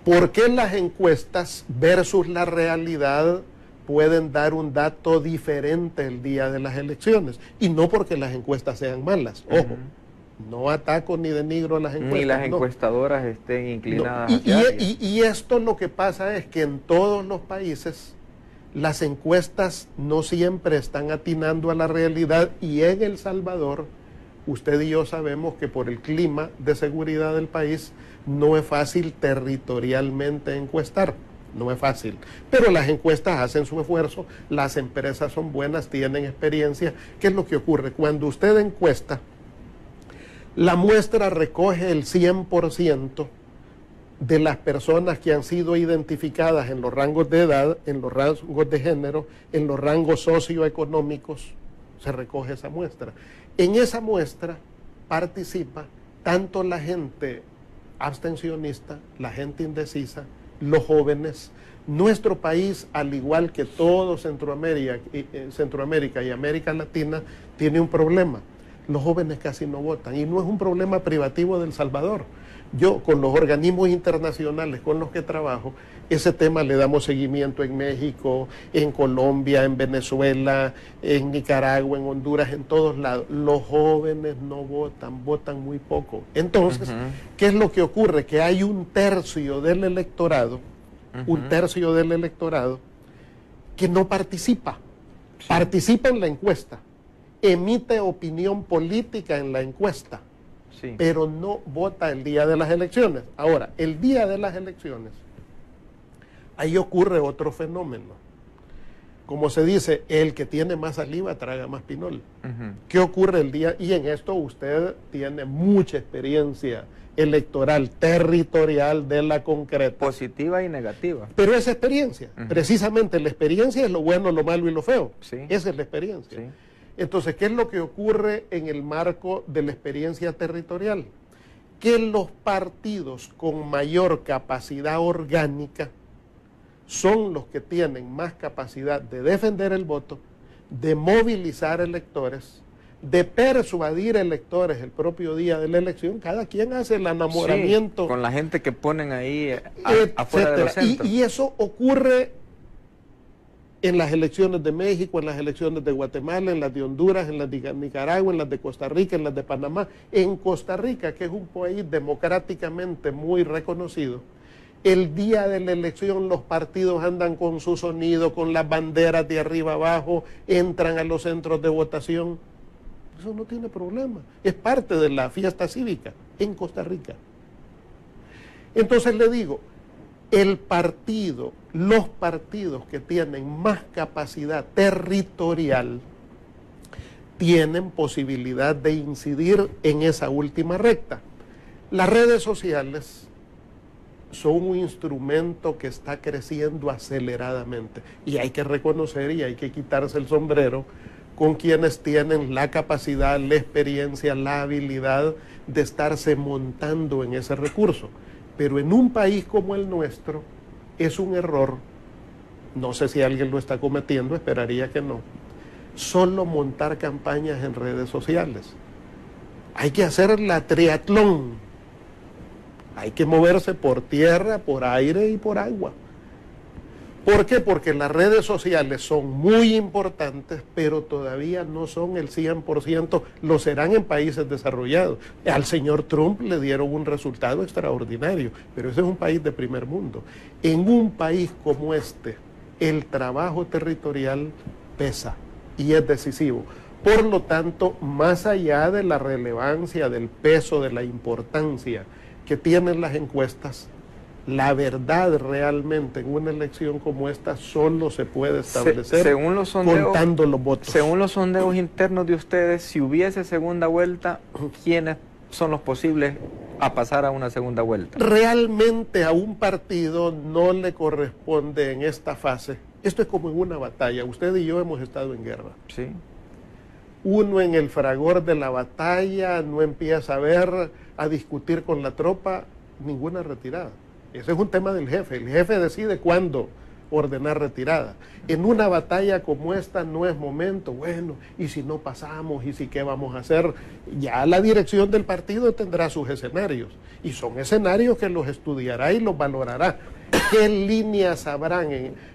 ¿por qué las encuestas versus la realidad pueden dar un dato diferente el día de las elecciones? Y no porque las encuestas sean malas, ojo. No ataco ni denigro a las encuestas. Ni las encuestadoras estén inclinadas y esto lo que pasa es que en todos los países las encuestas no siempre están atinando a la realidad, y en El Salvador usted y yo sabemos que por el clima de seguridad del país no es fácil territorialmente encuestar. No es fácil, pero las encuestas hacen su esfuerzo, las empresas son buenas, tienen experiencia. ¿Qué es lo que ocurre? Cuando usted encuesta, la muestra recoge el 100% de las personas que han sido identificadas en los rangos de edad, en los rangos de género, en los rangos socioeconómicos, se recoge esa muestra. En esa muestra participa tanto la gente abstencionista, la gente indecisa, los jóvenes. Nuestro país, al igual que todo Centroamérica y América Latina, tiene un problema. Los jóvenes casi no votan, y no es un problema privativo de El Salvador. Yo, con los organismos internacionales con los que trabajo, ese tema le damos seguimiento en México, en Colombia, en Venezuela, en Nicaragua, en Honduras, en todos lados. Los jóvenes no votan, votan muy poco. Entonces, ¿qué es lo que ocurre? Que hay un tercio del electorado, que no participa. Sí. Participa en la encuesta, emite opinión política en la encuesta, Sí. pero no vota el día de las elecciones. Ahora, el día de las elecciones, ahí ocurre otro fenómeno. Como se dice, el que tiene más saliva traga más pinol. ¿Qué ocurre el día? Y en esto usted tiene mucha experiencia electoral, territorial, de la concreta. Positiva y negativa. Pero esa experiencia, precisamente la experiencia es lo bueno, lo malo y lo feo. Sí. Esa es la experiencia. Sí. Entonces, ¿qué es lo que ocurre en el marco de la experiencia territorial? Que los partidos con mayor capacidad orgánica son los que tienen más capacidad de defender el voto, de movilizar electores, de persuadir electores el propio día de la elección. Cada quien hace el enamoramiento. Sí, con la gente que ponen ahí afuera de los centros. Y eso ocurre en las elecciones de México, en las elecciones de Guatemala, en las de Honduras, en las de Nicaragua, en las de Costa Rica, en las de Panamá. En Costa Rica, que es un país democráticamente muy reconocido, el día de la elección los partidos andan con su sonido, con las banderas de arriba abajo, entran a los centros de votación. Eso no tiene problema. Es parte de la fiesta cívica en Costa Rica. Entonces le digo, los partidos que tienen más capacidad territorial tienen posibilidad de incidir en esa última recta. Las redes sociales son un instrumento que está creciendo aceleradamente y hay que reconocer y hay que quitarse el sombrero con quienes tienen la capacidad, la experiencia, la habilidad de estarse montando en ese recurso. Pero en un país como el nuestro es un error, no sé si alguien lo está cometiendo, esperaría que no, solo montar campañas en redes sociales. Hay que hacer la triatlón. Hay que moverse por tierra, por aire y por agua. ¿Por qué? Porque las redes sociales son muy importantes, pero todavía no son el 100%, lo serán en países desarrollados. Al señor Trump le dieron un resultado extraordinario, pero ese es un país de primer mundo. En un país como este, el trabajo territorial pesa y es decisivo. Por lo tanto, más allá de la relevancia, del peso, de la importancia que tienen las encuestas, la verdad realmente en una elección como esta solo se puede establecer según los sondeos, contando los votos. Según los sondeos internos de ustedes, si hubiese segunda vuelta, ¿quiénes son los posibles a pasar a una segunda vuelta? Realmente a un partido no le corresponde en esta fase. Esto es como en una batalla. Usted y yo hemos estado en guerra. Sí. Uno en el fragor de la batalla no empieza a discutir con la tropa ninguna retirada. Ese es un tema del jefe. El jefe decide cuándo ordenar retirada. En una batalla como esta no es momento, bueno, y si no pasamos, y si qué vamos a hacer. Ya la dirección del partido tendrá sus escenarios, y son escenarios que los estudiará y los valorará. ¿Qué líneas habrán?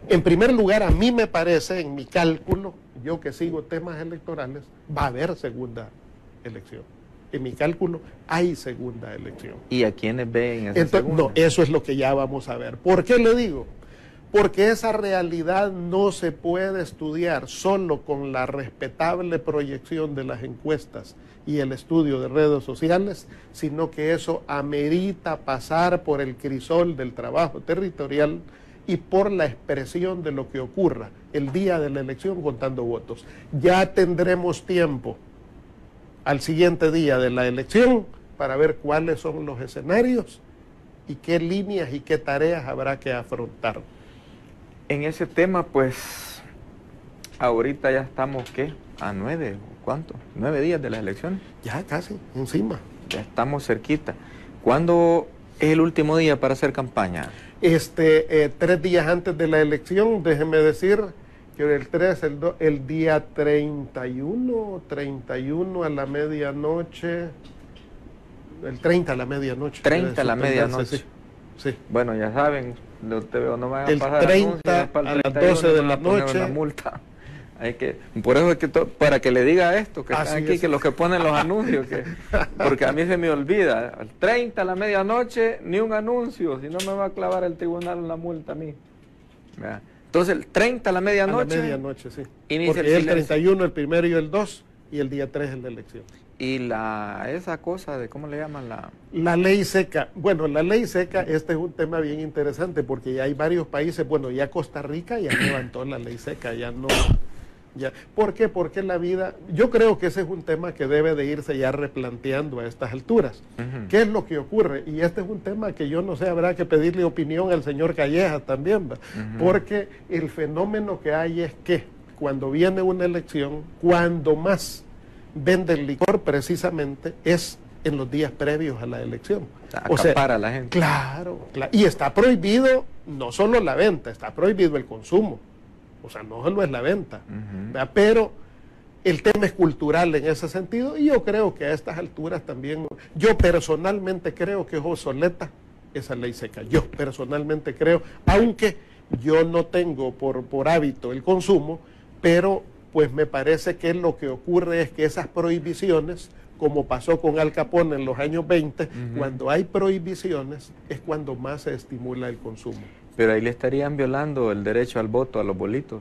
En primer lugar, a mí me parece, en mi cálculo, yo que sigo temas electorales, va a haber segunda elección. En mi cálculo hay segunda elección. ¿Y a quiénes ven esa segunda? No, eso es lo que ya vamos a ver. ¿Por qué le digo? Porque esa realidad no se puede estudiar solo con la respetable proyección de las encuestas y el estudio de redes sociales, sino que eso amerita pasar por el crisol del trabajo territorial y por la expresión de lo que ocurra el día de la elección contando votos. Ya tendremos tiempo al siguiente día de la elección para ver cuáles son los escenarios y qué líneas y qué tareas habrá que afrontar. En ese tema, pues, ahorita ya estamos, ¿qué? A 9, ¿cuánto? 9 días de las elecciones. Ya casi, encima. Ya estamos cerquita. ¿Cuándo es el último día para hacer campaña? 3 días antes de la elección, déjeme decir que el día 31 a la medianoche, el 30 a la medianoche. 30 a la medianoche. Sí, sí. Bueno, ya saben, no me van a el pasar 30 a las 12 de la noche. Una multa. Hay que, por eso es que para que le diga esto, que están aquí, que los que ponen los anuncios, porque a mí se me olvida, al 30 a la medianoche, ni un anuncio, si no me va a clavar el tribunal una multa a mí. ¿Verdad? Entonces, el 30 a la medianoche. A la medianoche, sí. Inicia porque el el 31, el 1 y el 2, y el día 3 es la elección. Y esa cosa de, ¿cómo le llaman? La ley seca. Bueno, la ley seca, este es un tema bien interesante porque ya hay varios países, bueno, ya Costa Rica ya levantó la ley seca, ya no... Ya. ¿Por qué? Porque la vida, yo creo que ese es un tema que debe de irse ya replanteando a estas alturas. ¿Qué es lo que ocurre? Y este es un tema que yo no sé, habrá que pedirle opinión al señor Calleja también, porque el fenómeno que hay es que cuando viene una elección, cuando más venden licor precisamente es en los días previos a la elección. Acapara a la gente. Claro, y está prohibido no solo la venta, está prohibido el consumo. O sea, no solo es la venta, pero el tema es cultural en ese sentido y yo creo que a estas alturas también, yo personalmente creo que es obsoleta esa ley seca. Yo personalmente creo, aunque yo no tengo por hábito el consumo, pero pues me parece que lo que ocurre es que esas prohibiciones, como pasó con Al Capone en los años 20, cuando hay prohibiciones es cuando más se estimula el consumo. Pero ahí le estarían violando el derecho al voto a los bolitos.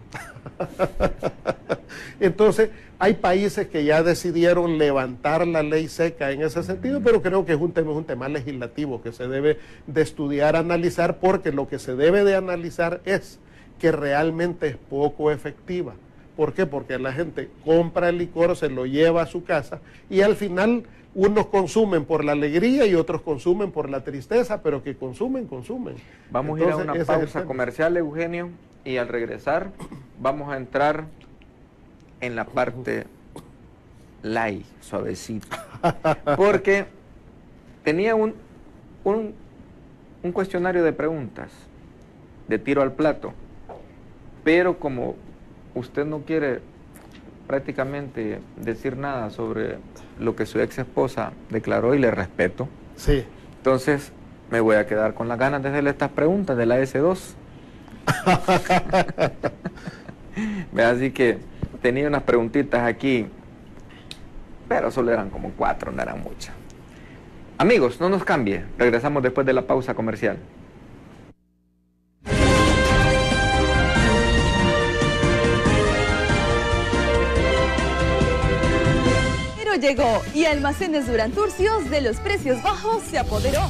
Entonces, hay países que ya decidieron levantar la ley seca en ese sentido, pero creo que es un tema legislativo que se debe de estudiar, analizar, porque lo que se debe de analizar es que realmente es poco efectiva. ¿Por qué? Porque la gente compra el licor, se lo lleva a su casa y al final unos consumen por la alegría y otros consumen por la tristeza, pero que consumen. Vamos a ir a una pausa comercial, Eugenio, y al regresar vamos a entrar en la parte light, suavecita. Porque tenía un cuestionario de preguntas, de tiro al plato, pero como usted no quiere prácticamente decir nada sobre lo que su ex esposa declaró y le respeto. Sí. Entonces me voy a quedar con las ganas de hacerle estas preguntas de la S2. Así que tenía unas preguntitas aquí, pero solo eran como 4, no eran muchas. Amigos, no nos cambie, regresamos después de la pausa comercial. Llegó y Almacenes Duranturcios de los precios bajos se apoderó.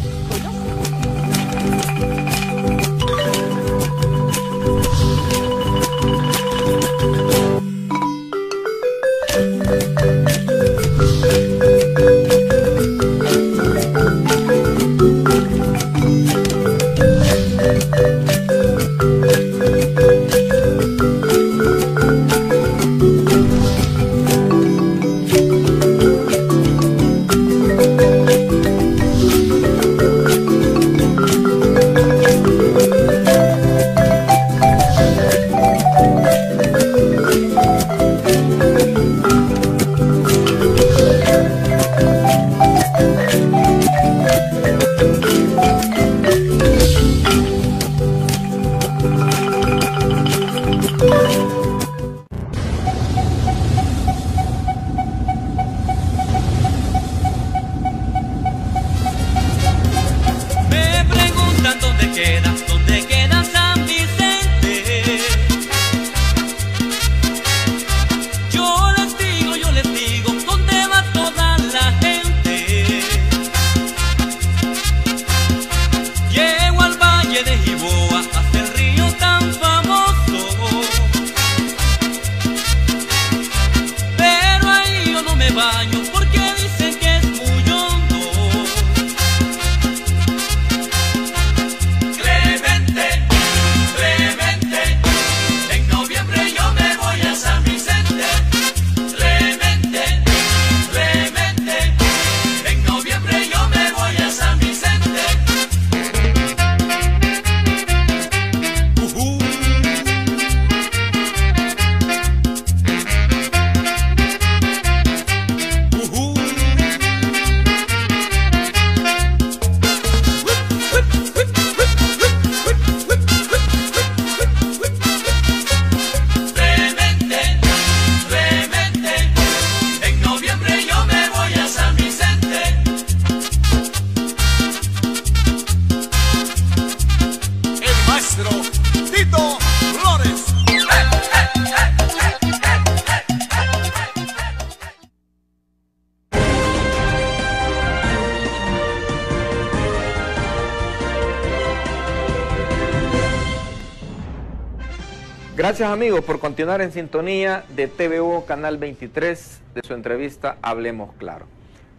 Gracias amigos por continuar en sintonía de TVO Canal 23 de su entrevista Hablemos Claro.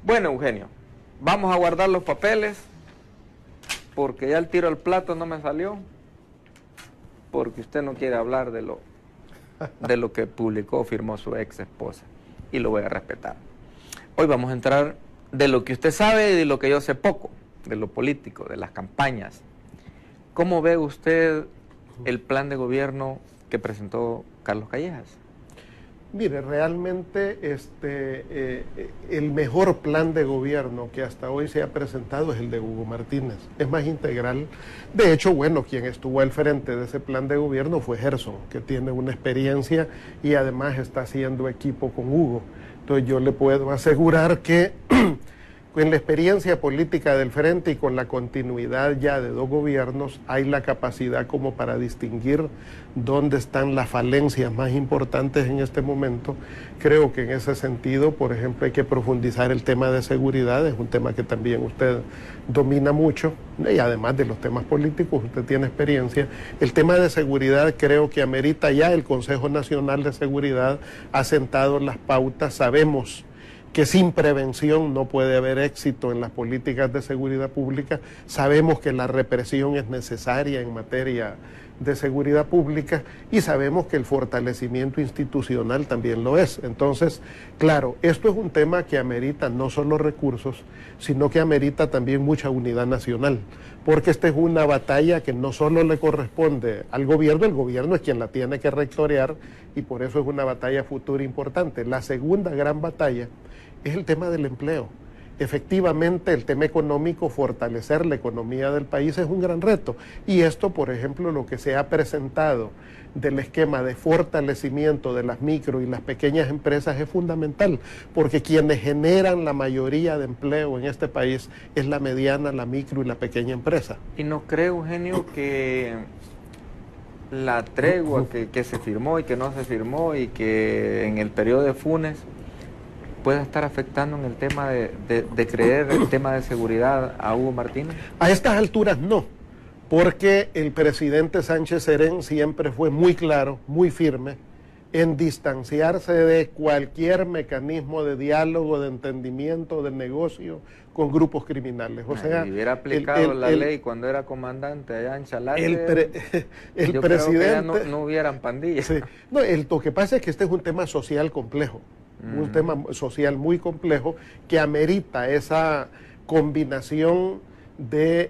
Bueno, Eugenio, vamos a guardar los papeles porque ya el tiro al plato no me salió, porque usted no quiere hablar de lo que publicó o firmó su ex esposa, y lo voy a respetar. Hoy vamos a entrar de lo que usted sabe y de lo que yo sé poco, de lo político, de las campañas. ¿Cómo ve usted el plan de gobierno que presentó Carlos Callejas? Mire, realmente el mejor plan de gobierno que hasta hoy se ha presentado es el de Hugo Martínez. Es más integral. De hecho, bueno, quien estuvo al frente de ese plan de gobierno fue Gerson, que tiene una experiencia y además está haciendo equipo con Hugo. Entonces yo le puedo asegurar que con la experiencia política del frente y con la continuidad ya de 2 gobiernos, hay la capacidad como para distinguir dónde están las falencias más importantes en este momento. Creo que en ese sentido, por ejemplo, hay que profundizar el tema de seguridad, es un tema que también usted domina mucho, y además de los temas políticos, usted tiene experiencia. El tema de seguridad creo que amerita ya el Consejo Nacional de Seguridad, ha sentado las pautas, sabemos que sin prevención no puede haber éxito en las políticas de seguridad pública. Sabemos que la represión es necesaria en materia de seguridad pública y sabemos que el fortalecimiento institucional también lo es. Entonces, claro, esto es un tema que amerita no solo recursos, sino que amerita también mucha unidad nacional, porque esta es una batalla que no solo le corresponde al gobierno, el gobierno es quien la tiene que rectorear y por eso es una batalla futura importante. La segunda gran batalla es el tema del empleo. Efectivamente, el tema económico, fortalecer la economía del país es un gran reto. Y esto, por ejemplo, lo que se ha presentado del esquema de fortalecimiento de las micro y las pequeñas empresas es fundamental, porque quienes generan la mayoría de empleo en este país es la mediana, la micro y la pequeña empresa. ¿Y no cree, Eugenio, que la tregua que se firmó y que no se firmó y que en el periodo de Funes pueda estar afectando en el tema de creer el tema de seguridad a Hugo Martínez? A estas alturas no, porque el presidente Sánchez Serén siempre fue muy claro, muy firme en distanciarse de cualquier mecanismo de diálogo, de entendimiento, de negocio con grupos criminales. O sea, si hubiera aplicado la ley cuando era comandante allá en Chalate, el presidente, creo que ya no hubieran pandillas. Sí. No, lo que pasa es que este es un tema social complejo. Un tema social muy complejo que amerita esa combinación de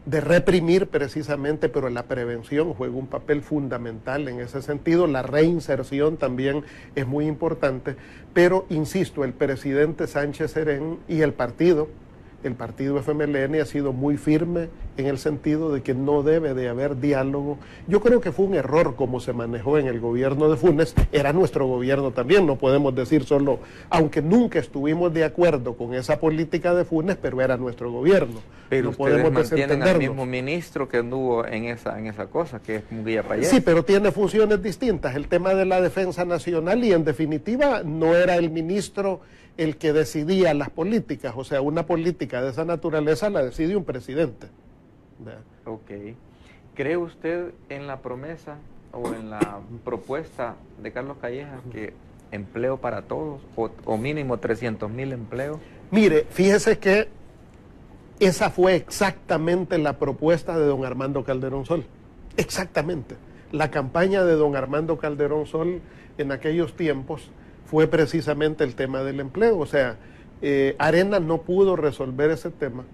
reprimir precisamente, pero la prevención juega un papel fundamental en ese sentido. La reinserción también es muy importante, pero insisto, el presidente Sánchez Serén y el partido FMLN ha sido muy firme en el sentido de que no debe de haber diálogo. Yo creo que fue un error como se manejó en el gobierno de Funes, era nuestro gobierno también, no podemos decir solo, aunque nunca estuvimos de acuerdo con esa política de Funes, pero era nuestro gobierno. Pero no ustedes podemos mantienen al mismo ministro que anduvo en esa cosa, que es Munguía Payés. Sí, pero tiene funciones distintas, el tema de la defensa nacional, y en definitiva no era el ministro el que decidía las políticas, o sea, una política de esa naturaleza la decide un presidente. ¿Verdad? Ok. ¿Cree usted en la promesa o en la propuesta de Carlos Callejas que empleo para todos o mínimo 300,000 empleos? Mire, fíjese que esa fue exactamente la propuesta de don Armando Calderón Sol. Exactamente. La campaña de don Armando Calderón Sol en aquellos tiempos fue precisamente el tema del empleo. O sea, Arena no pudo resolver ese tema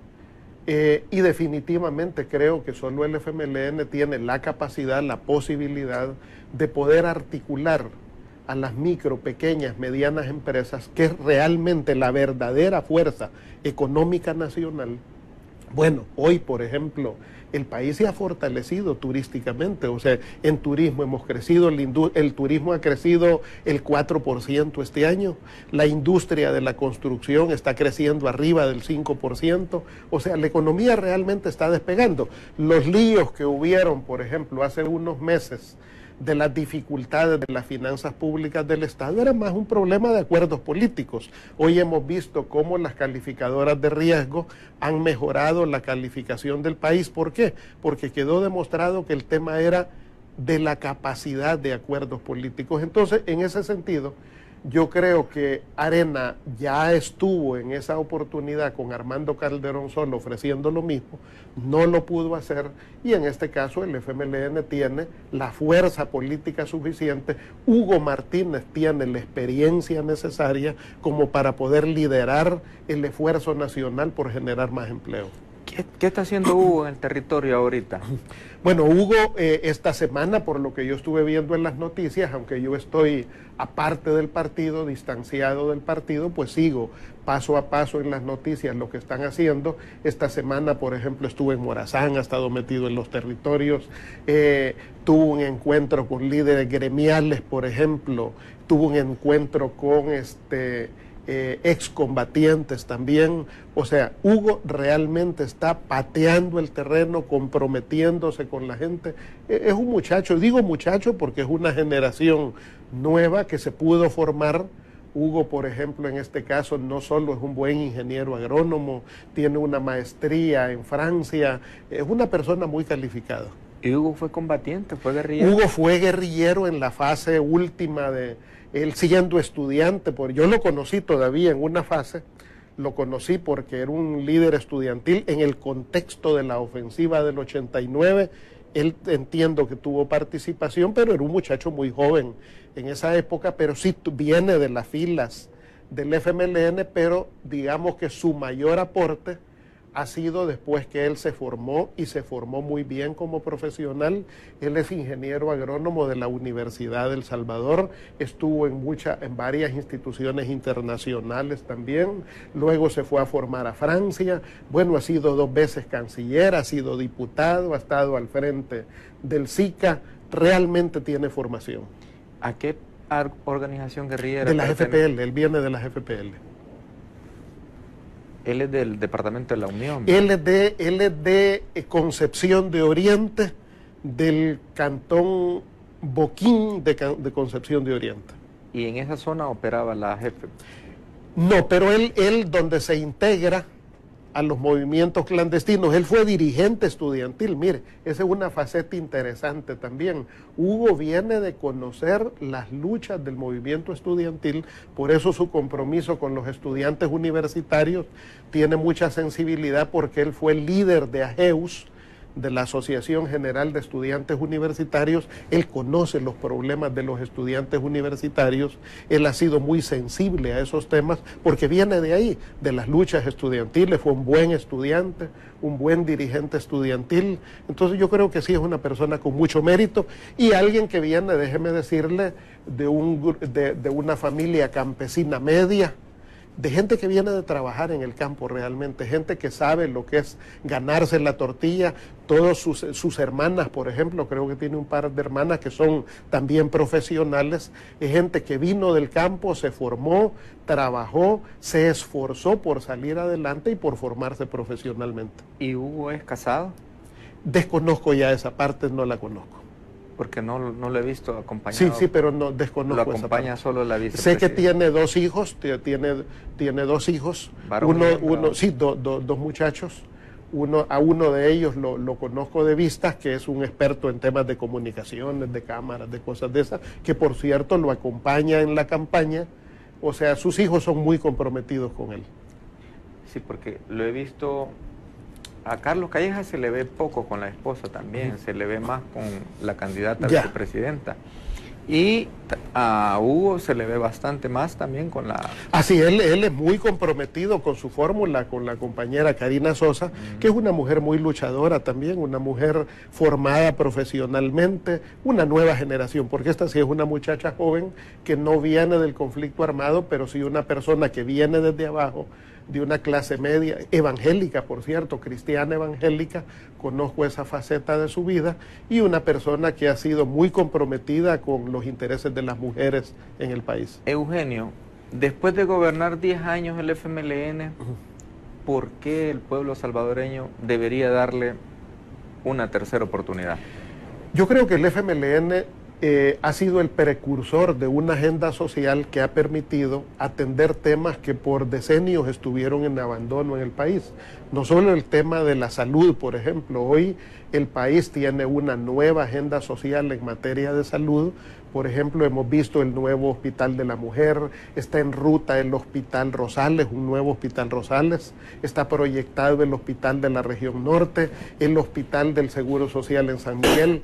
y definitivamente creo que solo el FMLN tiene la capacidad, la posibilidad de poder articular a las micro, pequeñas, medianas empresas, que es realmente la verdadera fuerza económica nacional. Bueno, hoy, por ejemplo, el país se ha fortalecido turísticamente, o sea, en turismo hemos crecido, el turismo ha crecido el 4% este año, la industria de la construcción está creciendo arriba del 5%, o sea, la economía realmente está despegando. Los líos que hubieron, por ejemplo, hace unos meses de las dificultades de las finanzas públicas del Estado, era más un problema de acuerdos políticos. Hoy hemos visto cómo las calificadoras de riesgo han mejorado la calificación del país. ¿Por qué? Porque quedó demostrado que el tema era de la capacidad de acuerdos políticos. Entonces, en ese sentido, yo creo que Arena ya estuvo en esa oportunidad con Armando Calderón Solo ofreciendo lo mismo, no lo pudo hacer, y en este caso el FMLN tiene la fuerza política suficiente. Hugo Martínez tiene la experiencia necesaria como para poder liderar el esfuerzo nacional por generar más empleo. ¿Qué está haciendo Hugo en el territorio ahorita? Bueno, Hugo, esta semana, por lo que yo estuve viendo en las noticias, aunque yo estoy aparte del partido, distanciado del partido, pues sigo paso a paso en las noticias lo que están haciendo. Esta semana, por ejemplo, estuve en Morazán, ha estado metido en los territorios, tuvo un encuentro con líderes gremiales, por ejemplo, tuvo un encuentro con excombatientes también. O sea, Hugo realmente está pateando el terreno, comprometiéndose con la gente. Es un muchacho, digo muchacho porque es una generación nueva que se pudo formar. Hugo, por ejemplo, en este caso, no solo es un buen ingeniero agrónomo, tiene una maestría en Francia, es una persona muy calificada. ¿Y Hugo fue combatiente, fue guerrillero? Hugo fue guerrillero en la fase última de él siendo estudiante, porque yo lo conocí todavía en una fase, lo conocí porque era un líder estudiantil en el contexto de la ofensiva del 89, él entiendo que tuvo participación, pero era un muchacho muy joven en esa época, pero sí viene de las filas del FMLN, pero digamos que su mayor aporte ha sido después que él se formó, y se formó muy bien como profesional. Él es ingeniero agrónomo de la Universidad del Salvador, estuvo en varias instituciones internacionales también, luego se fue a formar a Francia, bueno, ha sido 2 veces canciller, ha sido diputado, ha estado al frente del SICA, realmente tiene formación. ¿A qué organización guerrillera? De la FPL, él viene de la FPL. Él es del departamento de la Unión. Él es de Concepción de Oriente, del cantón Boquín de Concepción de Oriente. ¿Y en esa zona operaba la jefe? No, pero él donde se integra a los movimientos clandestinos, él fue dirigente estudiantil. Mire, esa es una faceta interesante también. Hugo viene de conocer las luchas del movimiento estudiantil, por eso su compromiso con los estudiantes universitarios tiene mucha sensibilidad, porque él fue líder de AGEUS, de la Asociación General de Estudiantes Universitarios. Él conoce los problemas de los estudiantes universitarios, él ha sido muy sensible a esos temas porque viene de ahí, de las luchas estudiantiles, fue un buen estudiante, un buen dirigente estudiantil. Entonces yo creo que sí es una persona con mucho mérito, y alguien que viene, déjeme decirle, de una familia campesina media, de gente que viene de trabajar en el campo realmente, gente que sabe lo que es ganarse la tortilla. Todos sus hermanas, por ejemplo, creo que tiene un par de hermanas que son también profesionales, es gente que vino del campo, se formó, trabajó, se esforzó por salir adelante y por formarse profesionalmente. ¿Y Hugo es casado? Desconozco ya esa parte, no la conozco. Porque no lo he visto acompañado. Sí, pero no desconozco. Lo acompaña esa parte. solo la vicepresidenta. Sé que tiene 2 hijos, tiene 2 hijos, dos muchachos. A uno de ellos lo conozco de vista, que es un experto en temas de comunicaciones, de cámaras, de cosas de esas, que por cierto lo acompaña en la campaña. O sea, sus hijos son muy comprometidos con él. Sí, porque lo he visto. A Carlos Calleja se le ve poco con la esposa también, se le ve más con la candidata a vicepresidenta. Y a Hugo se le ve bastante más también con la... Así, él es muy comprometido con su fórmula, con la compañera Karina Sosa, que es una mujer muy luchadora también, una mujer formada profesionalmente, una nueva generación, porque esta sí es una muchacha joven que no viene del conflicto armado, pero sí una persona que viene desde abajo, de una clase media, evangélica, por cierto, cristiana evangélica, conozco esa faceta de su vida, y una persona que ha sido muy comprometida con los intereses de las mujeres en el país. Eugenio, después de gobernar 10 años el FMLN, ¿por qué el pueblo salvadoreño debería darle una tercera oportunidad? Yo creo que el FMLN ha sido el precursor de una agenda social que ha permitido atender temas que por decenios estuvieron en abandono en el país. No solo el tema de la salud, por ejemplo, hoy el país tiene una nueva agenda social en materia de salud. Por ejemplo, hemos visto el nuevo Hospital de la Mujer, está en ruta el Hospital Rosales, un nuevo Hospital Rosales, está proyectado el Hospital de la Región Norte, el Hospital del Seguro Social en San Miguel.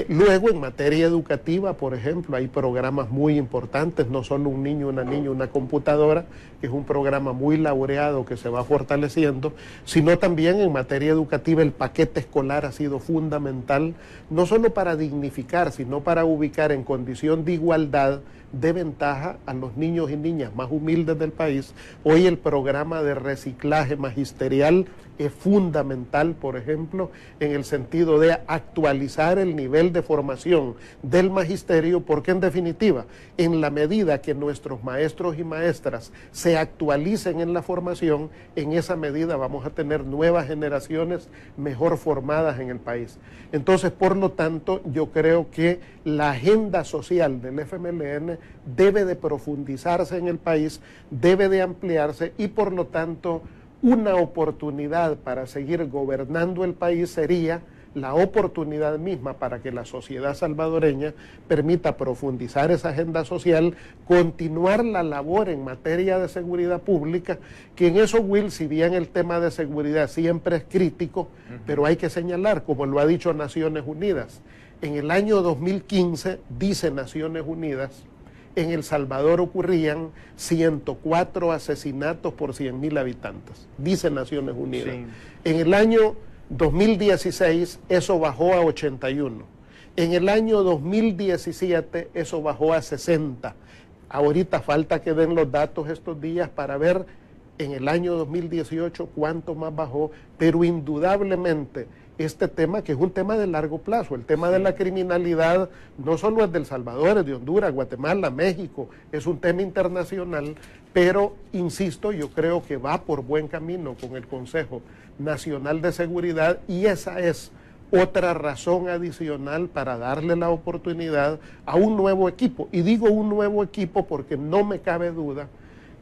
Luego, en materia educativa, por ejemplo, hay programas muy importantes, no solo un niño, una niña, una computadora, que es un programa muy laureado que se va fortaleciendo, sino también en materia educativa el paquete escolar ha sido fundamental, no solo para dignificar, sino para ubicar en condición de igualdad, de ventaja a los niños y niñas más humildes del país. Hoy el programa de reciclaje magisterial es fundamental, por ejemplo, en el sentido de actualizar el nivel de formación del magisterio, porque en definitiva, en la medida que nuestros maestros y maestras se actualicen en la formación, en esa medida vamos a tener nuevas generaciones mejor formadas en el país. Entonces, por lo tanto, yo creo que la agenda social del FMLN debe de profundizarse en el país, debe de ampliarse y por lo tanto una oportunidad para seguir gobernando el país sería la oportunidad misma para que la sociedad salvadoreña permita profundizar esa agenda social, continuar la labor en materia de seguridad pública, que en eso, Will, si bien el tema de seguridad siempre es crítico, pero hay que señalar, como lo ha dicho Naciones Unidas, en el año 2015, dice Naciones Unidas, en El Salvador ocurrían 104 asesinatos por 100.000 habitantes, dice Naciones Unidas. Sí. En el año 2016 eso bajó a 81. En el año 2017 eso bajó a 60. Ahorita falta que den los datos estos días para ver en el año 2018 cuánto más bajó, pero indudablemente este tema, que es un tema de largo plazo, el tema de la criminalidad no solo es de El Salvador, es de Honduras, Guatemala, México, es un tema internacional, pero insisto, yo creo que va por buen camino con el Consejo Nacional de Seguridad y esa es otra razón adicional para darle la oportunidad a un nuevo equipo. Y digo un nuevo equipo porque no me cabe duda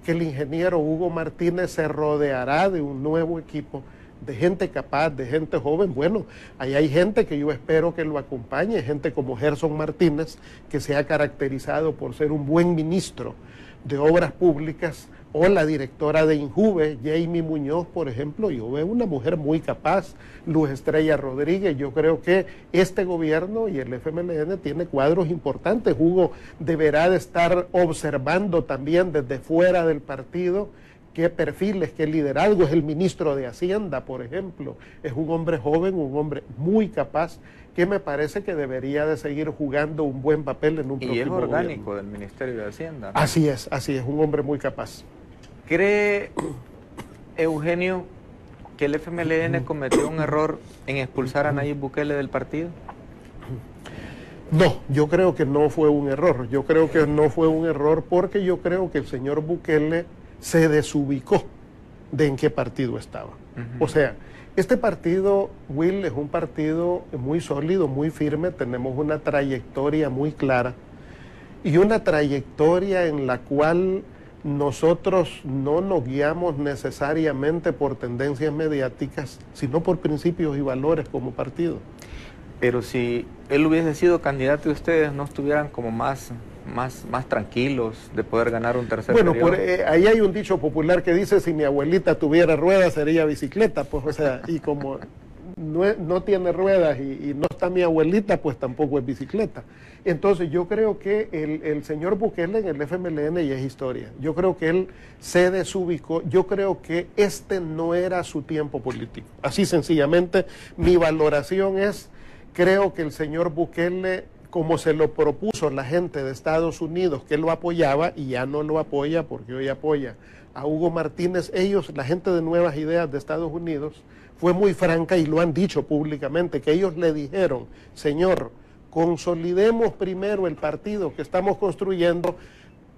que el ingeniero Hugo Martínez se rodeará de un nuevo equipo, de gente capaz, de gente joven. Bueno, ahí hay gente que yo espero que lo acompañe, gente como Gerson Martínez, que se ha caracterizado por ser un buen ministro de Obras Públicas, o la directora de INJUVE, Jamie Muñoz, por ejemplo. Yo veo una mujer muy capaz, Luz Estrella Rodríguez. Yo creo que este gobierno y el FMLN tiene cuadros importantes. Hugo deberá de estar observando también desde fuera del partido qué perfiles, qué liderazgo. Es el ministro de Hacienda, por ejemplo. Es un hombre joven, un hombre muy capaz, que me parece que debería de seguir jugando un buen papel en un próximo gobierno. Y es orgánico del Ministerio de Hacienda, ¿no? Así es, un hombre muy capaz. ¿Cree, Eugenio, que el FMLN cometió un error en expulsar a Nayib Bukele del partido? No, yo creo que no fue un error. Yo creo que no fue un error porque yo creo que el señor Bukele se desubicó de en qué partido estaba. O sea, este partido, Will, es un partido muy sólido, muy firme, tenemos una trayectoria muy clara y una trayectoria en la cual nosotros no nos guiamos necesariamente por tendencias mediáticas, sino por principios y valores como partido. Pero si él hubiese sido candidato y ustedes no estuvieran como más tranquilos de poder ganar un tercer periodo. Bueno, ahí hay un dicho popular que dice, si mi abuelita tuviera ruedas sería bicicleta, pues, o sea, y como no tiene ruedas y no está mi abuelita, pues tampoco es bicicleta. Entonces yo creo que el señor Bukele en el FMLN ya es historia. Yo creo que él se desubicó, yo creo que este no era su tiempo político. Así sencillamente, mi valoración es, creo que el señor Bukele, como se lo propuso la gente de Estados Unidos, que lo apoyaba, y ya no lo apoya porque hoy apoya a Hugo Martínez, la gente de Nuevas Ideas de Estados Unidos, fue muy franca y lo han dicho públicamente, que ellos le dijeron, señor, consolidemos primero el partido que estamos construyendo,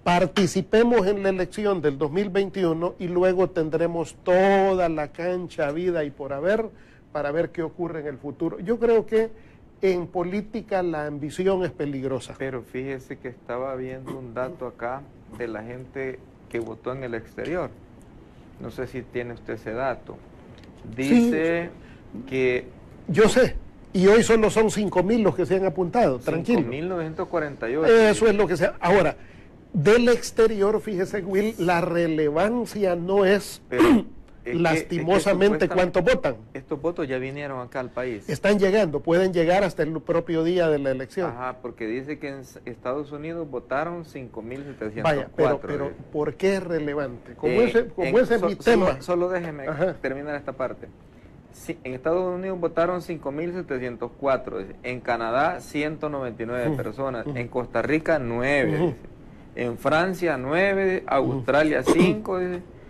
participemos en la elección del 2021 y luego tendremos toda la cancha, vida y por haber, para ver qué ocurre en el futuro. Yo creo que en política la ambición es peligrosa. Pero fíjese que estaba viendo un dato acá de la gente que votó en el exterior. No sé si tiene usted ese dato. Dice que... Yo sé, y hoy solo son 5.000 los que se han apuntado, tranquilo. 5.948. Eso es lo que sea. Ahora, del exterior, fíjese, Will, la relevancia no es... Pero lastimosamente cuántos votan. Estos votos ya vinieron acá al país. Están llegando, pueden llegar hasta el propio día de la elección. Ajá, porque dice que en Estados Unidos votaron 5.704. Vaya, pero ¿por qué es relevante? Como ese es mi tema. Solo déjeme terminar esta parte. Sí, en Estados Unidos votaron 5.704, en Canadá 199 personas, en Costa Rica 9, en Francia 9, Australia 5,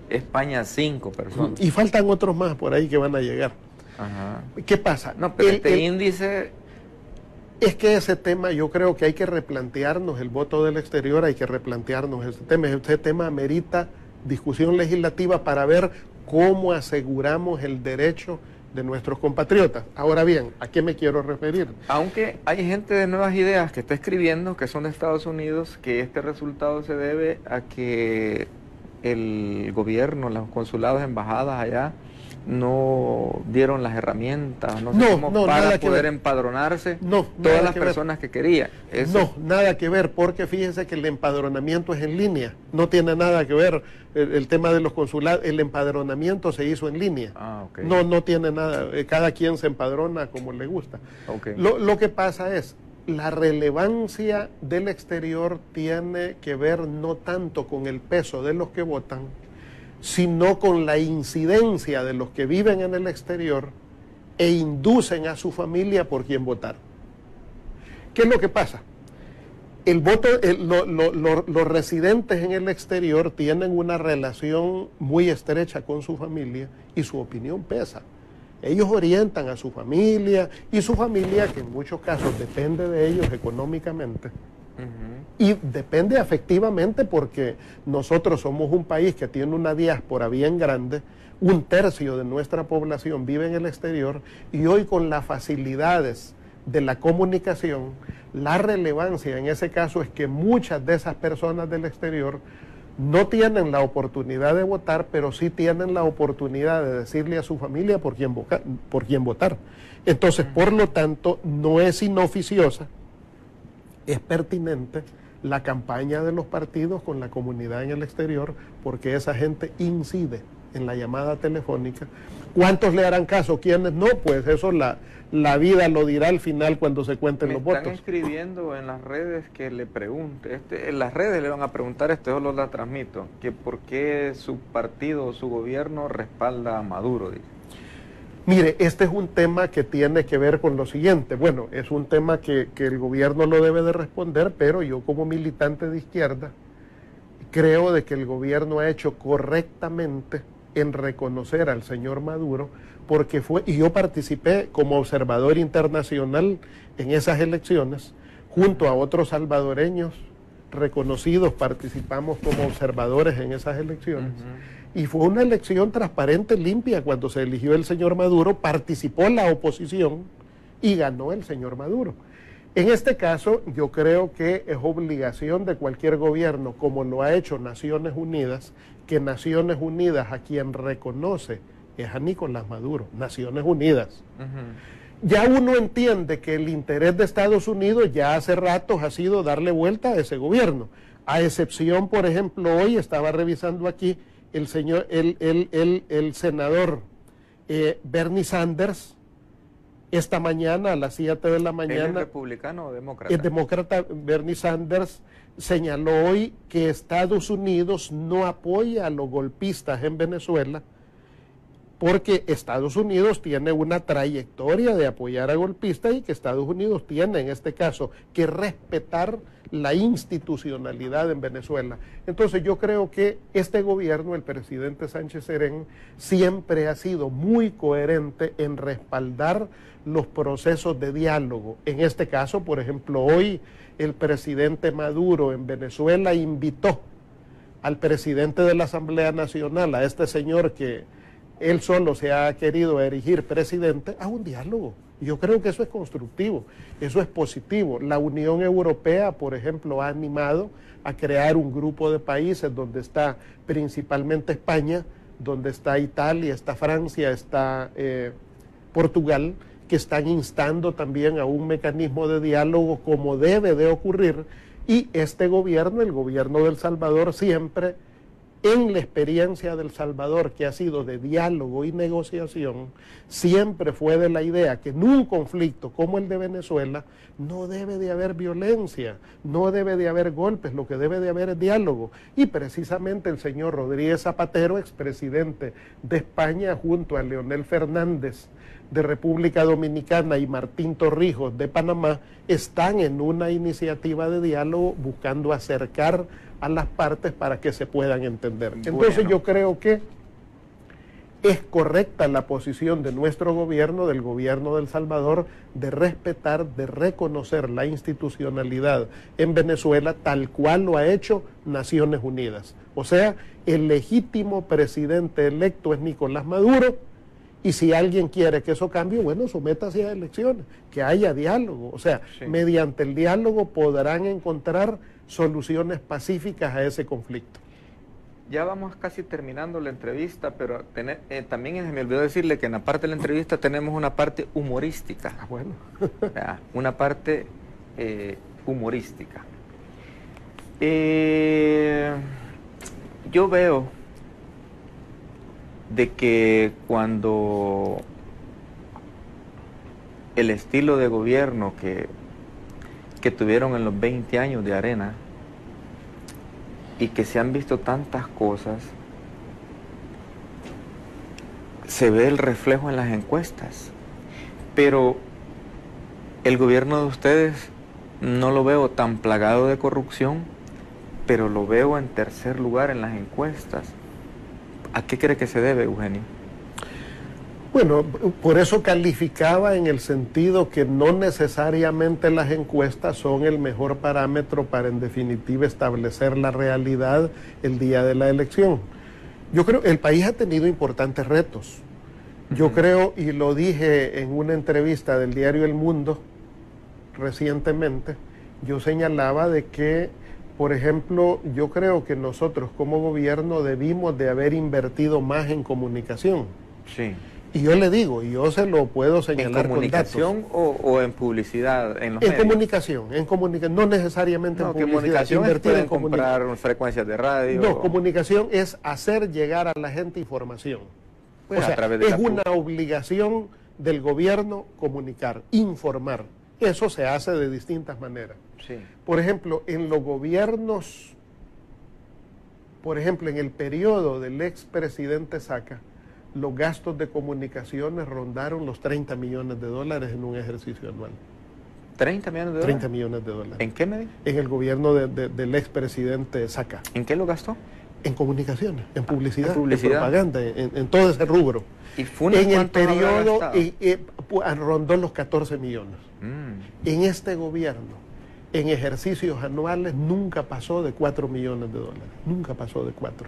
España 5 personas. Y faltan otros más por ahí que van a llegar. Ajá. ¿Qué pasa? No, pero este índice... Es que ese tema, yo creo que hay que replantearnos el voto del exterior, hay que replantearnos ese tema. Este tema amerita discusión legislativa para ver cómo aseguramos el derecho de nuestros compatriotas. Ahora bien, ¿a qué me quiero referir? Aunque hay gente de Nuevas Ideas que está escribiendo, que son de Estados Unidos, que este resultado se debe a que el gobierno, los consulados, embajadas allá, no dieron las herramientas, para poder empadronarse todas las personas que querían. No, nada que ver, porque fíjense que el empadronamiento es en línea, no tiene nada que ver el tema de los consulados, el empadronamiento se hizo en línea. No tiene nada, cada quien se empadrona como le gusta. Lo que pasa es, la relevancia del exterior tiene que ver no tanto con el peso de los que votan, sino con la incidencia de los que viven en el exterior e inducen a su familia por quien votar. ¿Qué es lo que pasa? Los residentes en el exterior tienen una relación muy estrecha con su familia y su opinión pesa. Ellos orientan a su familia y su familia, que en muchos casos depende de ellos económicamente, y depende afectivamente porque nosotros somos un país que tiene una diáspora bien grande, 1/3 de nuestra población vive en el exterior y hoy con las facilidades de la comunicación, la relevancia en ese caso es que muchas de esas personas del exterior no tienen la oportunidad de votar, pero sí tienen la oportunidad de decirle a su familia por quién votar. Entonces, por lo tanto, no es inoficiosa, es pertinente la campaña de los partidos con la comunidad en el exterior, porque esa gente incide en la llamada telefónica. ¿Cuántos le harán caso? ¿Quiénes no? Pues eso la vida lo dirá al final cuando se cuenten los votos. Me están escribiendo en las redes que le pregunte, en las redes le van a preguntar, yo lo la transmito, que por qué su partido o su gobierno respalda a Maduro, dice. Mire, este es un tema que tiene que ver con lo siguiente. Bueno, es un tema que el gobierno lo debe de responder, pero yo como militante de izquierda creo de que el gobierno ha hecho correctamente en reconocer al señor Maduro, porque y yo participé como observador internacional en esas elecciones, junto a otros salvadoreños reconocidos, participamos como observadores en esas elecciones. Y fue una elección transparente, limpia. Cuando se eligió el señor Maduro, participó la oposición y ganó el señor Maduro. En este caso, yo creo que es obligación de cualquier gobierno, como lo ha hecho Naciones Unidas, que Naciones Unidas a quien reconoce es a Nicolás Maduro, Naciones Unidas. Ya uno entiende que el interés de Estados Unidos ya hace ratos ha sido darle vuelta a ese gobierno. A excepción, por ejemplo, hoy estaba revisando aquí, el senador Bernie Sanders, esta mañana a las 7 de la mañana. ¿Es republicano o demócrata? El demócrata Bernie Sanders señaló hoy que Estados Unidos no apoya a los golpistas en Venezuela porque Estados Unidos tiene una trayectoria de apoyar a golpistas y que Estados Unidos tiene en este caso que respetar la institucionalidad en Venezuela. Entonces yo creo que este gobierno, el presidente Sánchez Serén, siempre ha sido muy coherente en respaldar los procesos de diálogo. En este caso, por ejemplo, hoy el presidente Maduro en Venezuela invitó al presidente de la Asamblea Nacional, a este señor que él solo se ha querido erigir presidente, a un diálogo. Yo creo que eso es constructivo, eso es positivo. La Unión Europea, por ejemplo, ha animado a crear un grupo de países donde está principalmente España, donde está Italia, está Francia, está Portugal, que están instando también a un mecanismo de diálogo como debe de ocurrir, y este gobierno, el gobierno de El Salvador, siempre en la experiencia de El Salvador, que ha sido de diálogo y negociación, siempre fue de la idea que en un conflicto como el de Venezuela no debe de haber violencia, no debe de haber golpes, lo que debe de haber es diálogo. Y precisamente el señor Rodríguez Zapatero, expresidente de España, junto a Leonel Fernández de República Dominicana y Martín Torrijos de Panamá, están en una iniciativa de diálogo buscando acercar a las partes para que se puedan entender. Entonces yo creo que es correcta la posición de nuestro gobierno, del gobierno de El Salvador, de respetar, de reconocer la institucionalidad en Venezuela tal cual lo ha hecho Naciones Unidas. O sea, el legítimo presidente electo es Nicolás Maduro, y si alguien quiere que eso cambie, bueno, sométase a elecciones, que haya diálogo. O sea, sí, mediante el diálogo podrán encontrar soluciones pacíficas a ese conflicto. Ya vamos casi terminando la entrevista, pero también se me olvidó decirle que en la parte de la entrevista tenemos una parte humorística. Ah, bueno. Una parte humorística. Yo veo de que cuando el estilo de gobierno que tuvieron en los 20 años de Arena, y que se han visto tantas cosas, se ve el reflejo en las encuestas, pero el gobierno de ustedes no lo veo tan plagado de corrupción, pero lo veo en tercer lugar en las encuestas. ¿A qué cree que se debe, Eugenio? Bueno, por eso calificaba en el sentido que no necesariamente las encuestas son el mejor parámetro para en definitiva establecer la realidad el día de la elección. Yo creo que el país ha tenido importantes retos. Yo creo, y lo dije en una entrevista del diario El Mundo recientemente, yo señalaba de que, por ejemplo, yo creo que nosotros como gobierno debimos de haber invertido más en comunicación. Sí. Y yo le digo, y yo se lo puedo señalar. ¿En comunicación o en publicidad? En comunicación, no necesariamente en publicidad. Comunicación es comprar frecuencias de radio. No, comunicación es hacer llegar a la gente información. Pues o sea, a través de es una obligación del gobierno comunicar, informar. Eso se hace de distintas maneras. Sí. Por ejemplo, en los gobiernos, por ejemplo, en el periodo del expresidente Saca, los gastos de comunicaciones rondaron los 30 millones de dólares en un ejercicio anual. ¿30 millones de dólares? 30 millones de dólares. ¿En qué medida? En el gobierno del expresidente Saca. ¿En qué lo gastó? En comunicaciones, en publicidad, en propaganda, en todo ese rubro. ¿Y Funes en el periodo rondó los 14 millones. En este gobierno, en ejercicios anuales, nunca pasó de 4 millones de dólares. Nunca pasó de 4.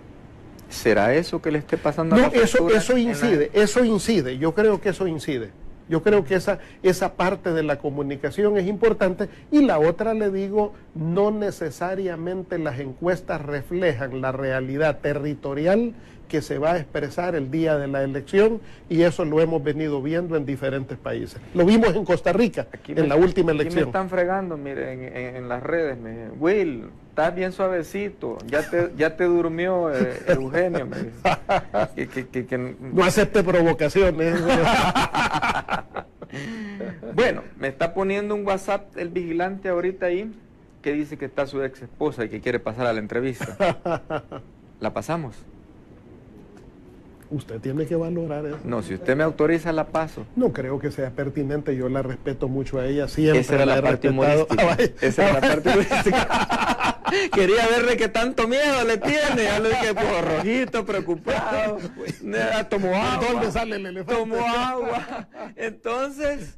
¿Será eso que le esté pasando a la factura? Eso incide, yo creo que eso incide. Yo creo que esa parte de la comunicación es importante. Y la otra, le digo, no necesariamente las encuestas reflejan la realidad territorial que se va a expresar el día de la elección, y eso lo hemos venido viendo en diferentes países. Lo vimos en Costa Rica, en la última elección. Aquí me están fregando, miren, en las redes. Will, estás bien suavecito, ya te durmió Eugenio. Me dice. No acepte provocaciones. Bueno, me está poniendo un WhatsApp el vigilante ahorita ahí, que dice que está su ex esposa y que quiere pasar a la entrevista. ¿La pasamos? Usted tiene que valorar eso. No, si usted me autoriza, la paso. No creo que sea pertinente, yo la respeto mucho a ella, siempre. Esa era la parte humorística. Esa era la parte humorística. Quería verle que tanto miedo le tiene. Ya le dije, pues, rojito, preocupado. Tomó agua. ¿Dónde sale el elefante? Tomó agua. Entonces...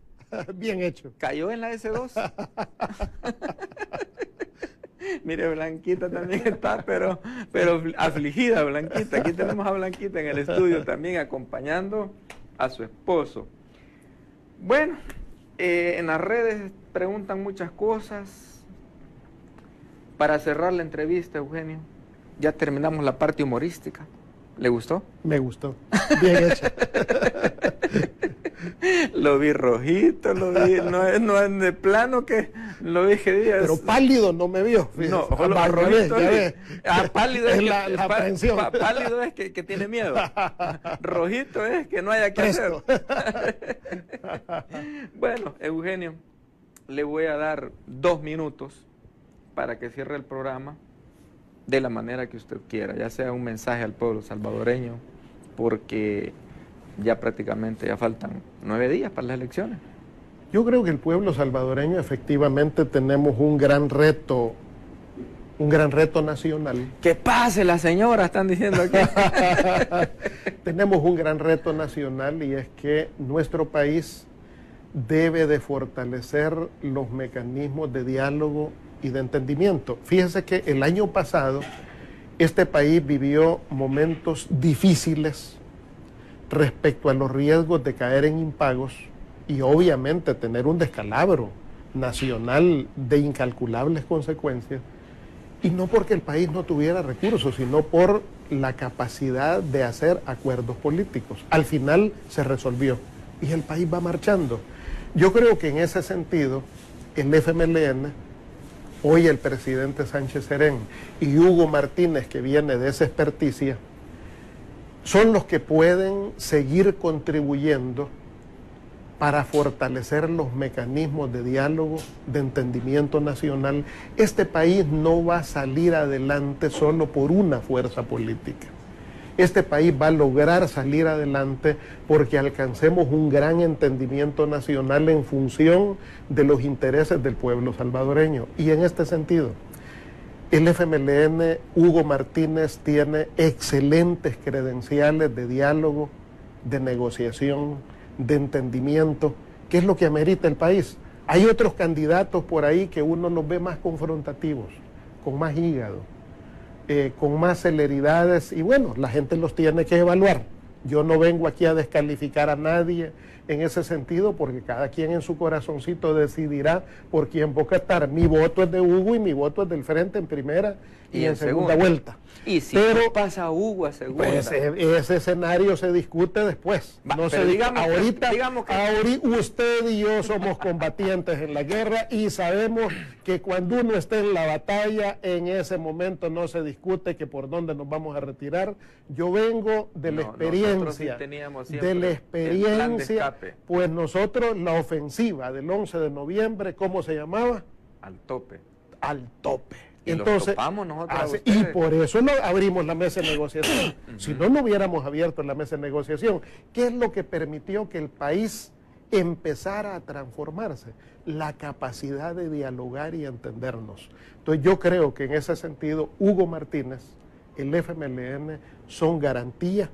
Bien hecho. Cayó en la S2. Mire, Blanquita también está, pero afligida, Blanquita. Aquí tenemos a Blanquita en el estudio también acompañando a su esposo. Bueno, en las redes preguntan muchas cosas. Para cerrar la entrevista, Eugenio, ya terminamos la parte humorística. ¿Le gustó? Me gustó. Bien hecho. Lo vi rojito, lo vi, no es de plano que lo vi que días. Pero pálido no me vio. No, rojito pálido es la aprensión. Pálido es que tiene miedo. Rojito es que no haya que hacer. Bueno, Eugenio, le voy a dar 2 minutos para que cierre el programa de la manera que usted quiera, ya sea un mensaje al pueblo salvadoreño, porque ya prácticamente ya faltan 9 días para las elecciones. Yo creo que el pueblo salvadoreño efectivamente tenemos un gran reto nacional. ¡Que pase la señora! Están diciendo aquí. Tenemos un gran reto nacional y es que nuestro país debe de fortalecer los mecanismos de diálogo y de entendimiento. Fíjense que el año pasado este país vivió momentos difíciles respecto a los riesgos de caer en impagos y obviamente tener un descalabro nacional de incalculables consecuencias, y no porque el país no tuviera recursos, sino por la capacidad de hacer acuerdos políticos. Al final se resolvió y el país va marchando. Yo creo que en ese sentido el FMLN, hoy el presidente Sánchez Serén y Hugo Martínez, que viene de esa experticia, son los que pueden seguir contribuyendo para fortalecer los mecanismos de diálogo, de entendimiento nacional. Este país no va a salir adelante solo por una fuerza política. Este país va a lograr salir adelante porque alcancemos un gran entendimiento nacional en función de los intereses del pueblo salvadoreño. Y en este sentido, el FMLN, Hugo Martínez, tiene excelentes credenciales de diálogo, de negociación, de entendimiento, que es lo que amerita el país. Hay otros candidatos por ahí que uno los ve más confrontativos, con más hígado, con más celeridades, y bueno, la gente los tiene que evaluar. Yo no vengo aquí a descalificar a nadie en ese sentido, porque cada quien en su corazoncito decidirá por quién va a estar. Mi voto es de Hugo y mi voto es del Frente en primera y en segunda vuelta. Y si no pasa Hugo a segunda, pues ese escenario se discute después. No se digamos, ahorita usted y yo somos combatientes en la guerra y sabemos que cuando uno esté en la batalla, en ese momento no se discute que por dónde nos vamos a retirar. Yo vengo de la experiencia, pues nosotros la ofensiva del 11 de noviembre, ¿cómo se llamaba? Al tope. Al tope. Y entonces, nosotros y por eso no abrimos la mesa de negociación. Si no, no hubiéramos abierto la mesa de negociación. ¿Qué es lo que permitió que el país empezara a transformarse? La capacidad de dialogar y entendernos. Entonces yo creo que en ese sentido Hugo Martínez, el FMLN, son garantía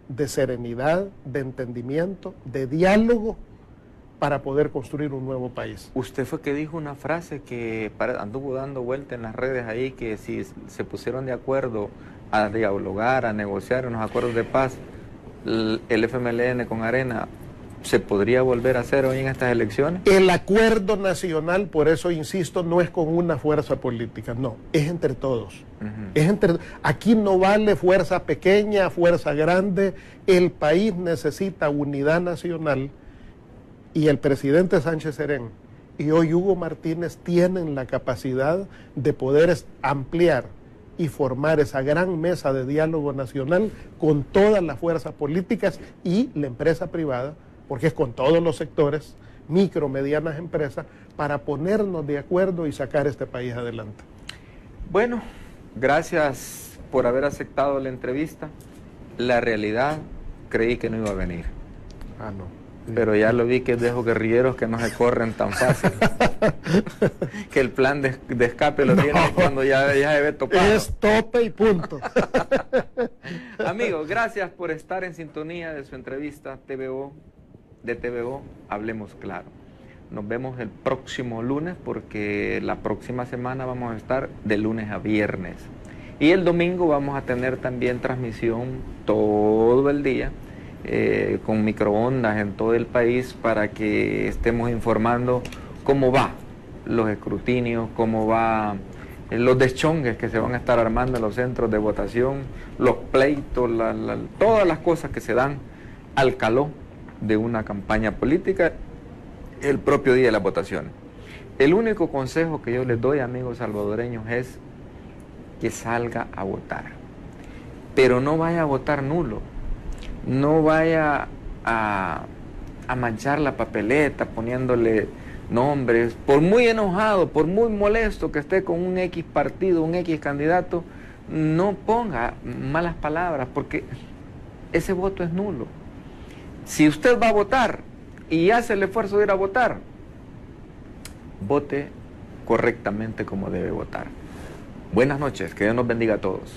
de serenidad, de entendimiento, de diálogo, para poder construir un nuevo país. Usted fue que dijo una frase que anduvo dando vuelta en las redes ahí, que si se pusieron de acuerdo a dialogar, a negociar unos acuerdos de paz, el FMLN con Arena, ¿se podría volver a hacer hoy en estas elecciones? El acuerdo nacional, por eso insisto, no es con una fuerza política, no, es entre todos. Aquí no vale fuerza pequeña, fuerza grande, el país necesita unidad nacional. Y el presidente Sánchez Serén y hoy Hugo Martínez tienen la capacidad de poder ampliar y formar esa gran mesa de diálogo nacional con todas las fuerzas políticas y la empresa privada, porque es con todos los sectores, micro, medianas empresas, para ponernos de acuerdo y sacar este país adelante. Bueno, gracias por haber aceptado la entrevista. La realidad, creí que no iba a venir. No. Pero ya lo vi que es de esos guerrilleros que no se corren tan fácil. Que el plan de escape lo tiene cuando ya se ve topado. Es tope y punto. Amigos, gracias por estar en sintonía de su entrevista de TVO, Hablemos Claro. Nos vemos el próximo lunes porque la próxima semana vamos a estar de lunes a viernes. Y el domingo vamos a tener también transmisión todo el día con microondas en todo el país para que estemos informando cómo va los escrutinios, cómo va los deschongues que se van a estar armando en los centros de votación, los pleitos, todas las cosas que se dan al calor de una campaña política el propio día de las votaciones. El único consejo que yo les doy, amigos salvadoreños, es que salga a votar, pero no vaya a votar nulo, no vaya a manchar la papeleta poniéndole nombres, por muy enojado, por muy molesto que esté con un X partido, un X candidato, no ponga malas palabras porque ese voto es nulo. Si usted va a votar y hace el esfuerzo de ir a votar, vote correctamente como debe votar. Buenas noches, que Dios nos bendiga a todos.